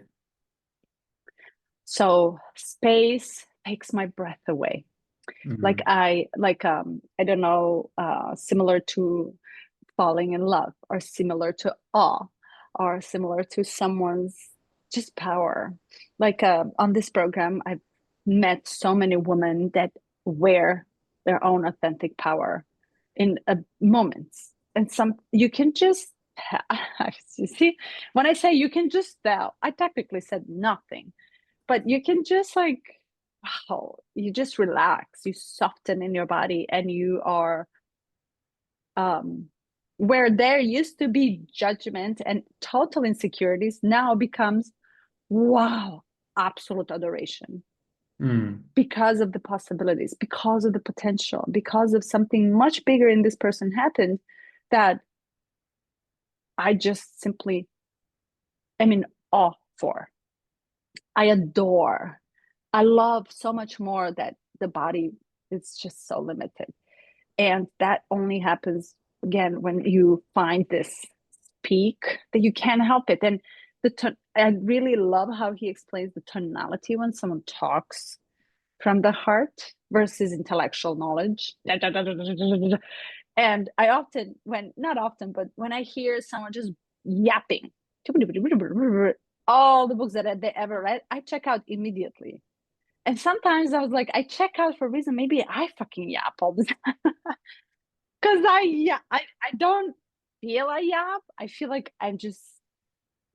So space takes my breath away. Hmm, I don't know, similar to falling in love, or similar to awe, or similar to someone's just power. On this program, I've met so many women that wear their own authentic power in moments. And some you can just you see, when I say you can just tell, I technically said nothing, but you can just like, wow, you just relax, you soften in your body, and you are um, where there used to be judgment and total insecurities now becomes wow, absolute adoration, hmm, because of the possibilities, because of the potential, because of something much bigger in this person happened that I just simply am in awe for. I adore. I love so much more that the body is just so limited. And that only happens again, when you find this peak that you can't help it. And I really love how he explains the tonality when someone talks from the heart versus intellectual knowledge. And I often, when not often, but when I hear someone just yapping, all the books that they ever read, I check out immediately. And sometimes I was like, I check out for a reason. Maybe I fucking yap all the time. Because I don't feel a yap. I feel like I'm just,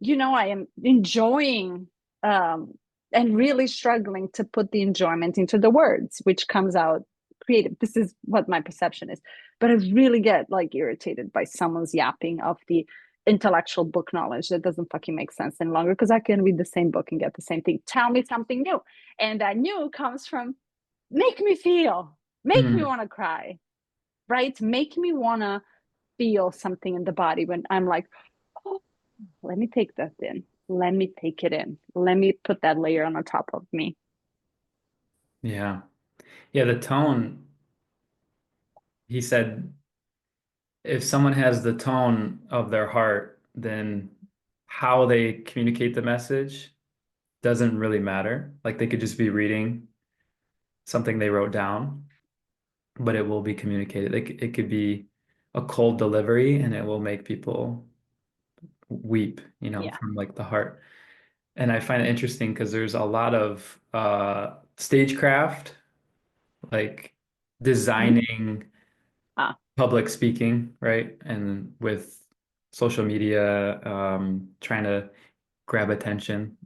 I am enjoying and really struggling to put the enjoyment into the words, which comes out creative. This is what my perception is. But I really get like irritated by someone's yapping of the intellectual book knowledge that doesn't fucking make sense any longer, because I can read the same book and get the same thing. Tell me something new. And that new comes from make me feel, make me Mm. want to cry, right? Make me want to feel something in the body when I'm like, oh, let me take that in. Let me take it in. Let me put that layer on the top of me. Yeah. Yeah, the tone, he said, if someone has the tone of their heart, then how they communicate the message doesn't really matter. Like they could just be reading something they wrote down, but it will be communicated. It could be a cold delivery and it will make people weep, Yeah. from like the heart. And I find it interesting because there's a lot of stagecraft, like Mm-hmm. designing Ah. public speaking, right? And with social media, trying to grab attention.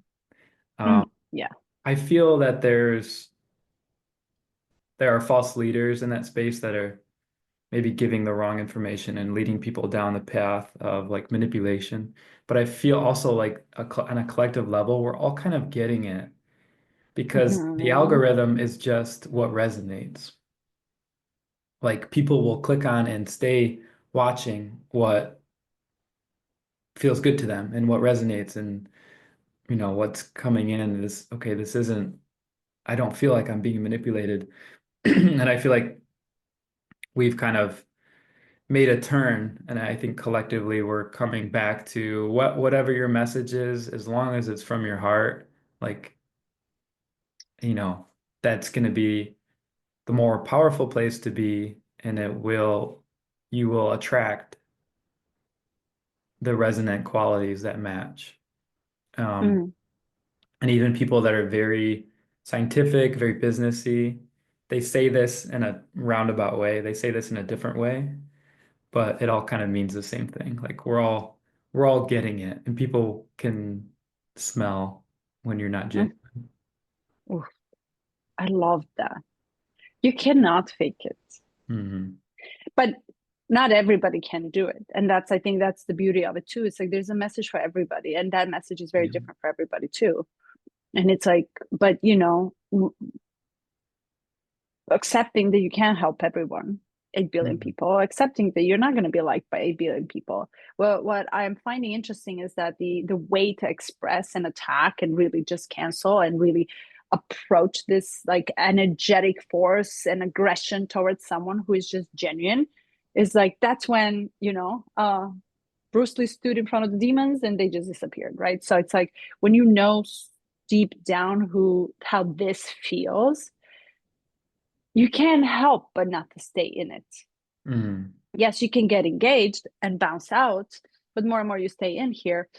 Um, Yeah. I feel that there are false leaders in that space that are maybe giving the wrong information and leading people down the path of like manipulation. But I feel also like on a collective level, we're all kind of getting it because the Mm-hmm. algorithm is just what resonates. Like people will click on and stay watching what feels good to them and what resonates, and what's coming in is okay, this isn't, I don't feel like I'm being manipulated. And I feel like we've kind of made a turn, and I think collectively we're coming back to whatever your message is, as long as it's from your heart, like, you know, that's going to be the more powerful place to be, and you will attract the resonant qualities that match. Um, Mm-hmm. and even people that are very scientific, very businessy, they say this in a roundabout way. They say this in a different way, but it all kind of means the same thing. Like we're all getting it, and people can smell when you're not genuine. Oof, I love that. You cannot fake it, Hmm. but not everybody can do it. And I think that's the beauty of it too. It's like there's a message for everybody, and that message is very Yeah. different for everybody too. And it's like, but accepting that you can't help everyone, 8 billion Mhm. people, accepting that you're not going to be liked by 8 billion people. Well, what I'm finding interesting is that the way to express and attack and really just cancel and really approach this like energetic force and aggression towards someone who is just genuine is like that's when Bruce Lee stood in front of the demons and they just disappeared, right? So it's like when deep down how this feels, you can't help but not to stay in it. Mhm. Yes, you can get engaged and bounce out, but more and more you stay in here,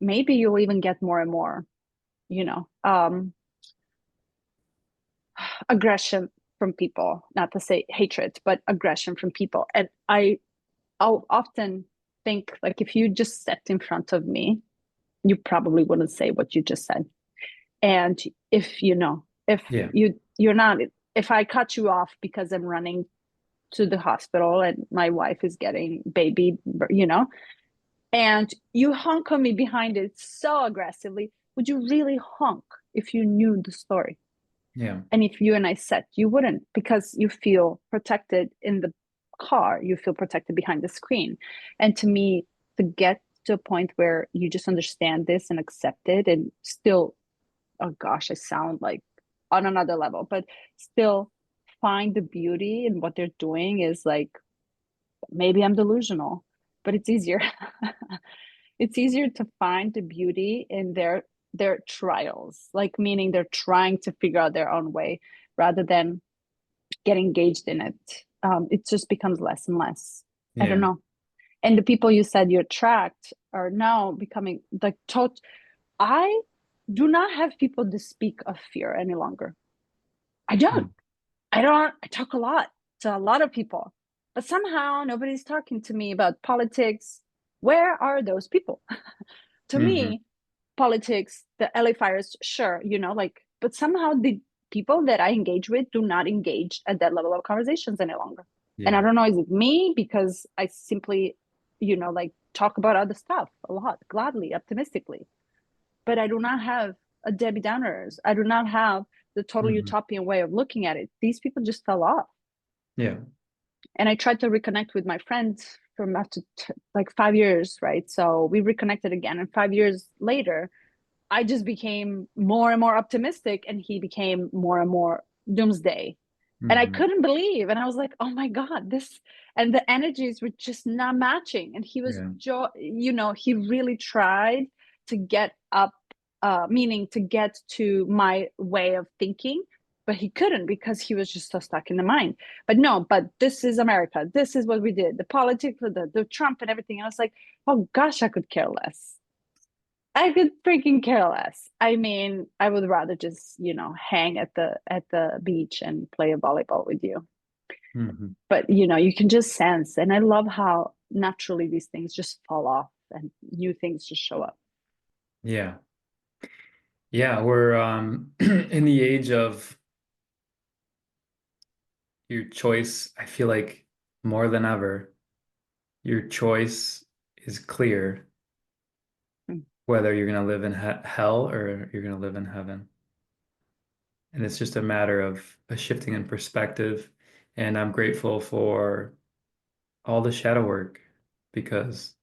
maybe you'll even get more and more, you know, aggression from people, not to say hatred, but aggression from people. And I'll often think like if you just stepped in front of me, you probably wouldn't say what you just said. And if Yeah. you're not, if I cut you off because I'm running to the hospital and my wife is getting baby, and you honk on me behind it so aggressively, would you really honk if you knew the story? Yeah. And if you and I said you wouldn't, because you feel protected in the car, you feel protected behind the screen. And to me, to get to a point where you just understand this and accept it and still, oh gosh, I sound like on another level, but still find the beauty in what they're doing is like maybe I'm delusional, but it's easier. It's easier to find the beauty in their trials, like meaning they're trying to figure out their own way rather than get engaged in it. It just becomes less and less. I don't Yeah. know. And the people you said you attract are now becoming like tot. I do not have people to speak of fear any longer. I don't. Mm. I don't. I talk a lot to a lot of people, but somehow nobody's talking to me about politics. Where are those people? To Hmm. me, politics, the LA fires, sure, like, but somehow the people that I engage with do not engage at that level of conversations any longer. And I Yeah. don't know, is it me? Because I simply, like talk about other stuff a lot, gladly, optimistically. But I do not have a Debbie Downers. I do not have the total Hmm. utopian way of looking at it. These people just fell off. Yeah. And I tried to reconnect with my friend from after like 5 years, right? So we reconnected again. And 5 years later, I just became more and more optimistic, and he became more and more doomsday. And I Hmm. couldn't believe. And I was like, oh my God, this, and the energies were just not matching. And he was, Yeah. he really tried to get up, meaning to get to my way of thinking, but he couldn't because he was just so stuck in the mind. But no, but this is America. This is what we did. The politics, the Trump and everything. And I was like, oh gosh, I could care less. I could freaking care less. I mean, I would rather just, hang at the beach and play a volleyball with you. Hmm. But you can just sense, and I love how naturally these things just fall off and new things just show up. Yeah. Yeah. We're in the age of your choice. I feel like more than ever, your choice is clear Mm. whether you're going to live in he hell or you're going to live in heaven. And it's just a matter of a shifting in perspective. And I'm grateful for all the shadow work because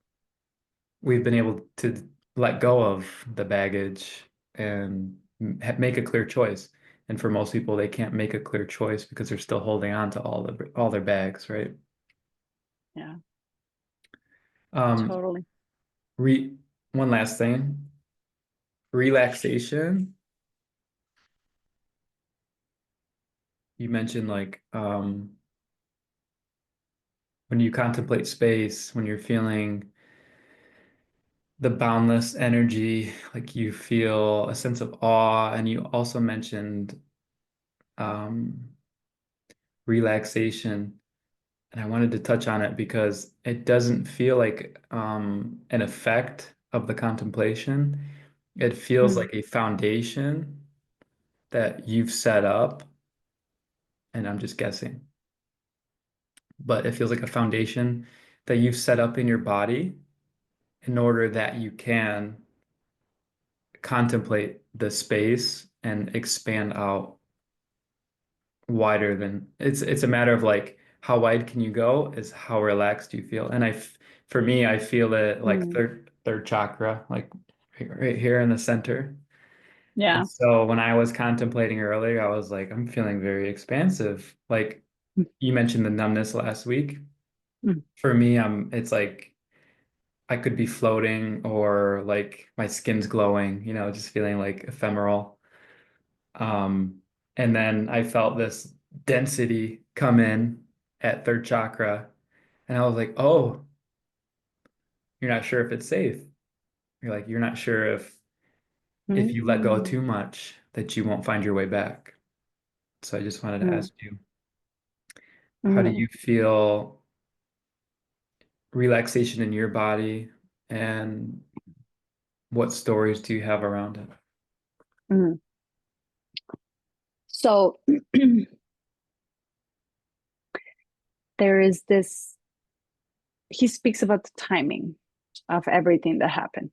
we've been able to let go of the baggage and make a clear choice. And for most people, they can't make a clear choice because they're still holding on to all their bags, right? Yeah, Um, totally. re One last thing, relaxation. You mentioned like when you contemplate space, when you're feeling the boundless energy, like you feel a sense of awe, and you also mentioned um, relaxation. And I wanted to touch on it because it doesn't feel like an effect of the contemplation. It feels Mm, like a foundation that you've set up, and I'm just guessing, but it feels like a foundation that you've set up in your body in order that you can contemplate the space and expand out wider than it's a matter of like how wide can you go is how relaxed you feel. And for me, I feel it like mm. third chakra, like right here in the center. And Yeah. so when I was contemplating earlier, I was like, I'm feeling very expansive. Like Mm, you mentioned the numbness last week. mm, For me, it's like I could be floating or like my skin's glowing, just feeling like ephemeral. Um, and then I felt this density come in at third chakra, and I was like, oh, you're not sure if it's safe. You're not sure if you let go mm, too much that you won't find your way back. So I just wanted to mm, ask you, how do mm, you feel relaxation in your body, and what stories do you have around it? mm. So there is this, he speaks about the timing of everything that happened.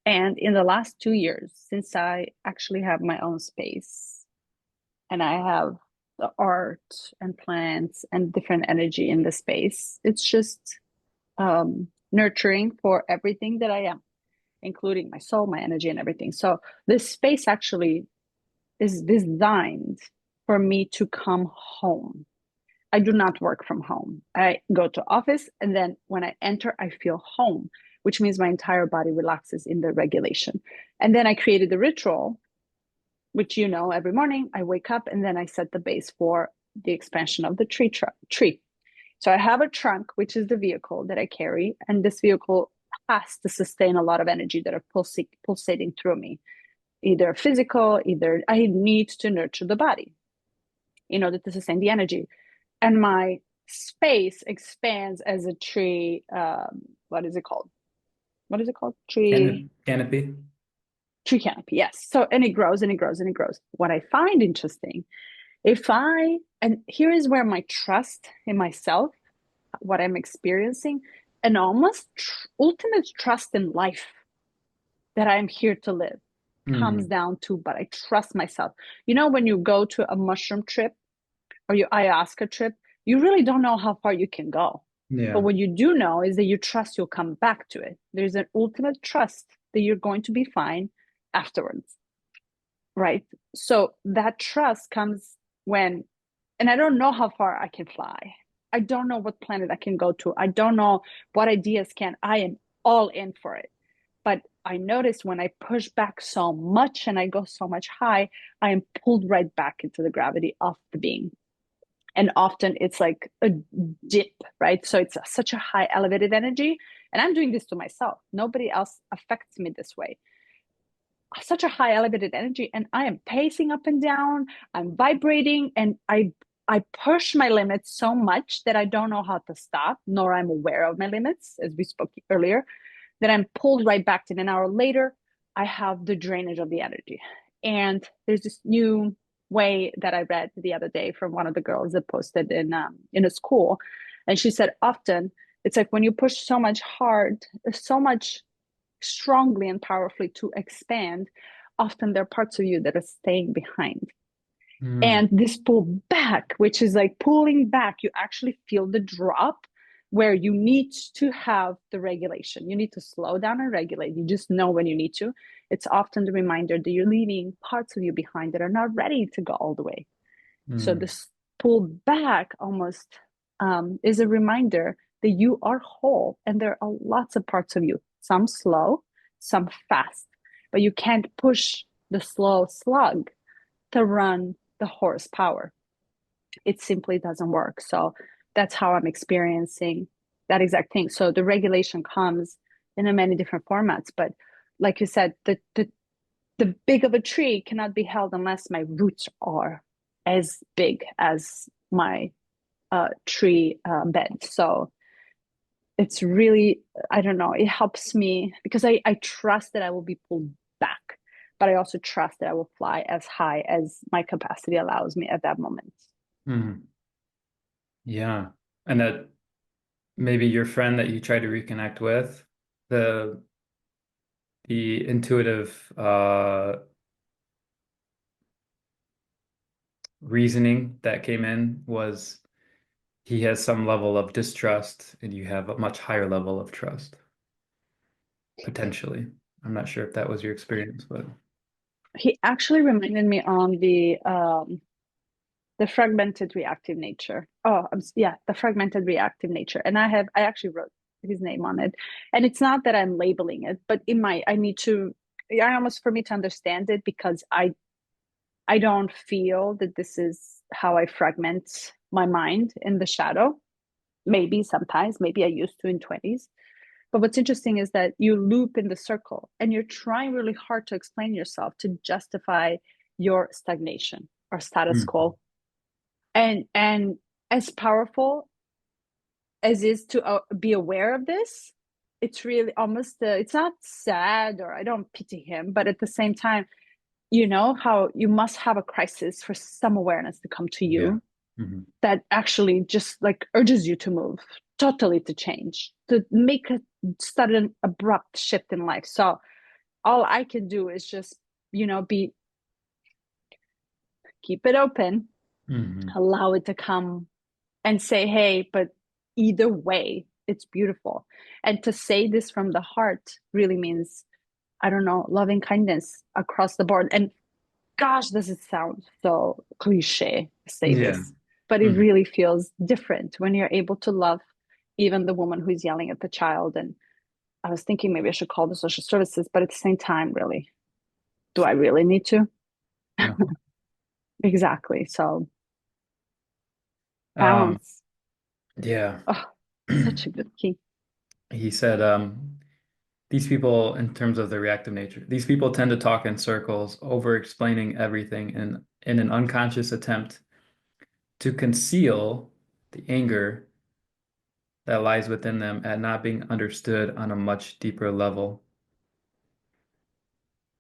And in the last 2 years, since I actually have my own space and I have the art and plants and different energy in the space, it's just nurturing for everything that I am, including my soul, my energy, and everything. So this space actually is designed for me to come home. I do not work from home. I go to office, and then when I enter, I feel home, which means my entire body relaxes in the regulation. And then I created the ritual, which, you know, every morning I wake up and then I set the base for the expansion of the tree. So I have a trunk, which is the vehicle that I carry, and this vehicle has to sustain a lot of energy that are pulsating through me, either physical, either I need to nurture the body in order to sustain the energy. And my space expands as a tree. What is it called? What is it called? Canopy. Tree canopy. Yes. So, and it grows and it grows and it grows. What I find interesting, and here is where my trust in myself, what I'm experiencing, and almost ultimate trust in life that I'm here to live comes down to, but I trust myself. You know, when you go to a mushroom trip or your ayahuasca trip, you really don't know how far you can go. Yeah. But what you do know is that you trust you'll come back to it. There's an ultimate trust that you're going to be fine afterwards. Right? So that trust comes when, and I don't know how far I can fly. I don't know what planet I can go to. I don't know what ideas I am all in for it. But I notice when I push back so much and I go so much high, I am pulled right back into the gravity of the being. And often it's like a dip, right? So it's such a high elevated energy. And I'm doing this to myself. Nobody else affects me this way. Such a high elevated energy, and I am pacing up and down. I'm vibrating, and I push my limits so much that I don't know how to stop, nor I'm aware of my limits, as we spoke earlier, that I'm pulled right back to. An hour later, I have the drainage of the energy. And there's this new way that I read the other day from one of the girls that posted in a school, and she said often it's like when you push so much hard, so much strongly and powerfully to expand, often there are parts of you that are staying behind. And this pull back, which is like pulling back, you actually feel the drop where you need to have the regulation. You need to slow down and regulate. You just know when you need to. It's often the reminder that you're leaving parts of you behind that are not ready to go all the way. So this pull back almost is a reminder that you are whole and there are lots of parts of you, some slow, some fast, but you can't push the slow slug to run the horsepower. It simply doesn't work. So that's how I'm experiencing that exact thing. So the regulation comes in many different formats, but like you said, the big of a tree cannot be held unless my roots are as big as my tree bed. So it's really, I don't know, it helps me because I trust that I will be pulled back, but I also trust that I will fly as high as my capacity allows me at that moment. Yeah. And that maybe your friend that you try to reconnect with, the intuitive reasoning that came in was he has some level of distrust and you have a much higher level of trust, potentially. I'm not sure if that was your experience, but He actually reminded me on the fragmented reactive nature. Oh, yeah, the fragmented reactive nature. And I actually wrote his name on it. And it's not that I'm labeling it, but I almost, for me to understand it, because I don't feel that this is how I fragment my mind in the shadow. Maybe sometimes, maybe I used to in 20s. But what's interesting is that you loop in the circle and you're trying really hard to explain yourself to justify your stagnation or status quo. And as powerful as is to be aware of this, it's really almost it's not sad, or I don't pity him, but at the same time, you know how you must have a crisis for some awareness to come to you that actually just like urges you to move totally, to change, to make a sudden abrupt shift in life. So all I can do is just, keep it open, allow it to come, and say, hey, but either way, it's beautiful. And to say this from the heart really means, I don't know, loving kindness across the board. And gosh, does it sound so cliche to say this, but it Mhm. really feels different when you're able to love even the woman who's yelling at the child. And I was thinking maybe I should call the social services, but at the same time, really, do I really need to? No. Exactly. So Um, balance. yeah. Oh, such a good key. He said, these people, in terms of the reactive nature, these people tend to talk in circles, over explaining everything in an unconscious attempt to conceal the anger that lies within them at not being understood on a much deeper level.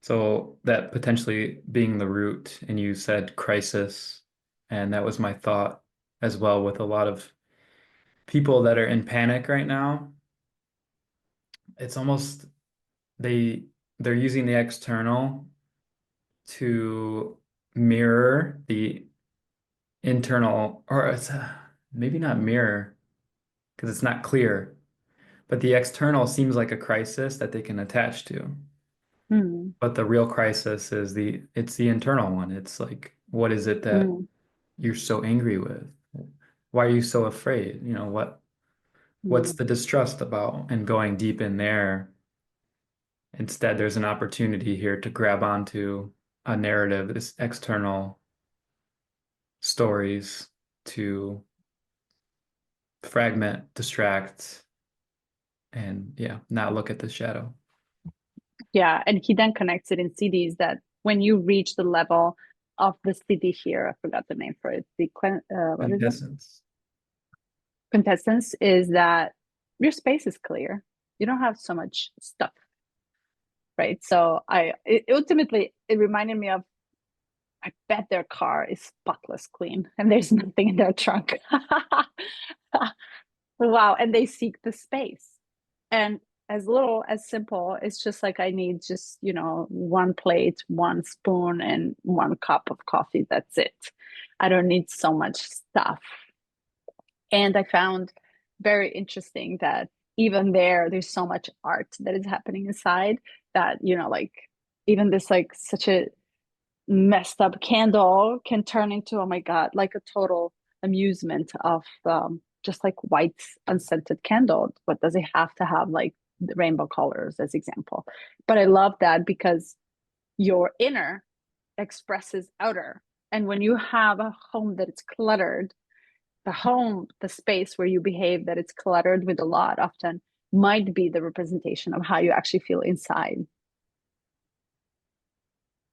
So that potentially being the root, and you said crisis, and that was my thought as well with a lot of people that are in panic right now. It's almost they they're using the external to mirror the internal, or it's maybe not mirror because it's not clear, but the external seems like a crisis that they can attach to. Mm, But the real crisis is it's the internal one. It's like, what is it that mm, you're so angry with? Why are you so afraid? What's mm. the distrust about? And going deep in there, instead, there's an opportunity here to grab onto a narrative, this external stories to fragment, distract, and yeah, not look at the shadow. Yeah. And he then connects it in cities that when you reach the level of the city here, I forgot the name for it. What is it? Quintessence. Quintessence is that your space is clear. You don't have so much stuff, right? So ultimately it reminded me of, I bet their car is spotless clean and there's nothing in their trunk. Wow. And they seek the space. And as little as simple, it's just like I need just, one plate, one spoon, and one cup of coffee. That's it. I don't need so much stuff. And I found very interesting that even there's so much art that is happening inside that, like even this like such a messed up candle can turn into, oh my God, like a total amusement of just like white unscented candle. But does it have to have like the rainbow colors as example? But I love that because your inner expresses outer. And when you have a home that it's cluttered, the space where you behave that it's cluttered with a lot often might be the representation of how you actually feel inside.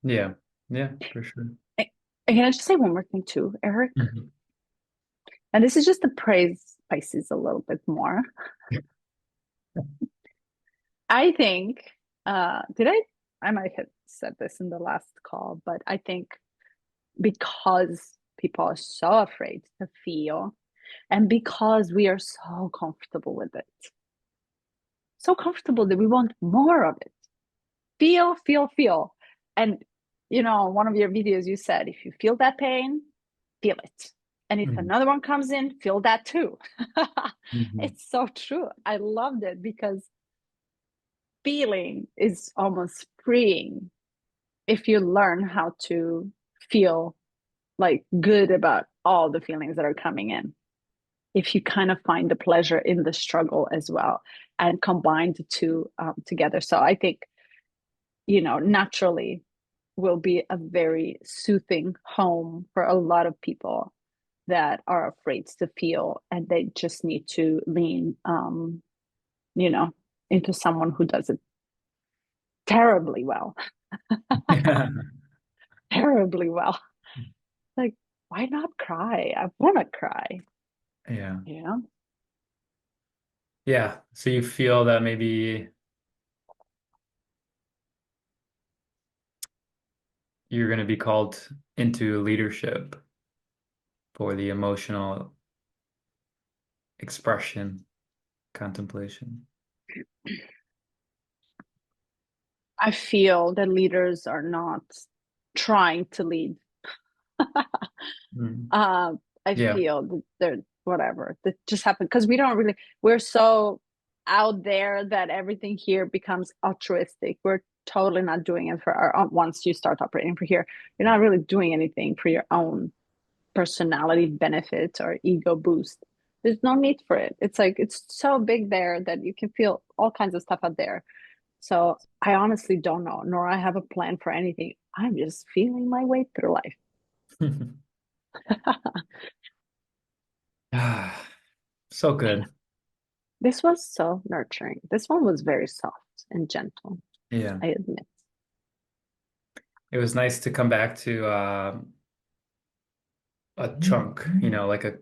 Yeah, yeah, for sure. And can I just say one more thing too, Eric? Mhm. And this is just to praise Pisces a little bit more. I think, I might have said this in the last call, but I think because people are so afraid to feel, and because we are so comfortable with it, so comfortable that we want more of it. Feel, feel, feel. And, one of your videos, you said, if you feel that pain, feel it. And if Mhm. another one comes in, feel that too. Mhm. It's so true. I loved it because feeling is almost freeing if you learn how to feel like good about all the feelings that are coming in. If you kind of find the pleasure in the struggle as well and combine the two together. So I think, naturally will be a very soothing home for a lot of people that are afraid to feel and they just need to lean, you know, into someone who does it terribly well, Yeah. terribly well. Like, why not cry? I want to cry, Yeah. you know? Yeah. So you feel that maybe you're going to be called into leadership for the emotional expression, contemplation. I feel that leaders are not trying to lead. Mm. uh, I Yeah. feel that they're whatever that just happened because we're so out there that everything here becomes altruistic. We're totally not doing it for our own. Once you start operating for here, you're not really doing anything for your own. personality benefit or ego boost. There's no need for it. It's like it's so big there that you can feel all kinds of stuff out there. So I honestly don't know, nor I have a plan for anything. I'm just feeling my way through life. Ah, so good. This was so nurturing. This one was very soft and gentle, Yeah. I admit. It was nice to come back to a chunk, like a,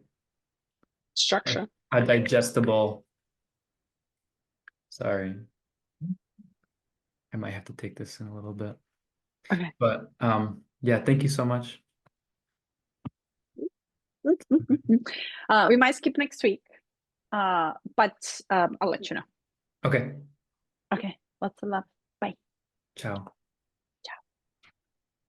Structure. a digestible. Sorry, I might have to take this in a little bit. Okay. But yeah, thank you so much. We might skip next week, but I'll let you know. Okay. Okay. Lots of love. Bye. Ciao.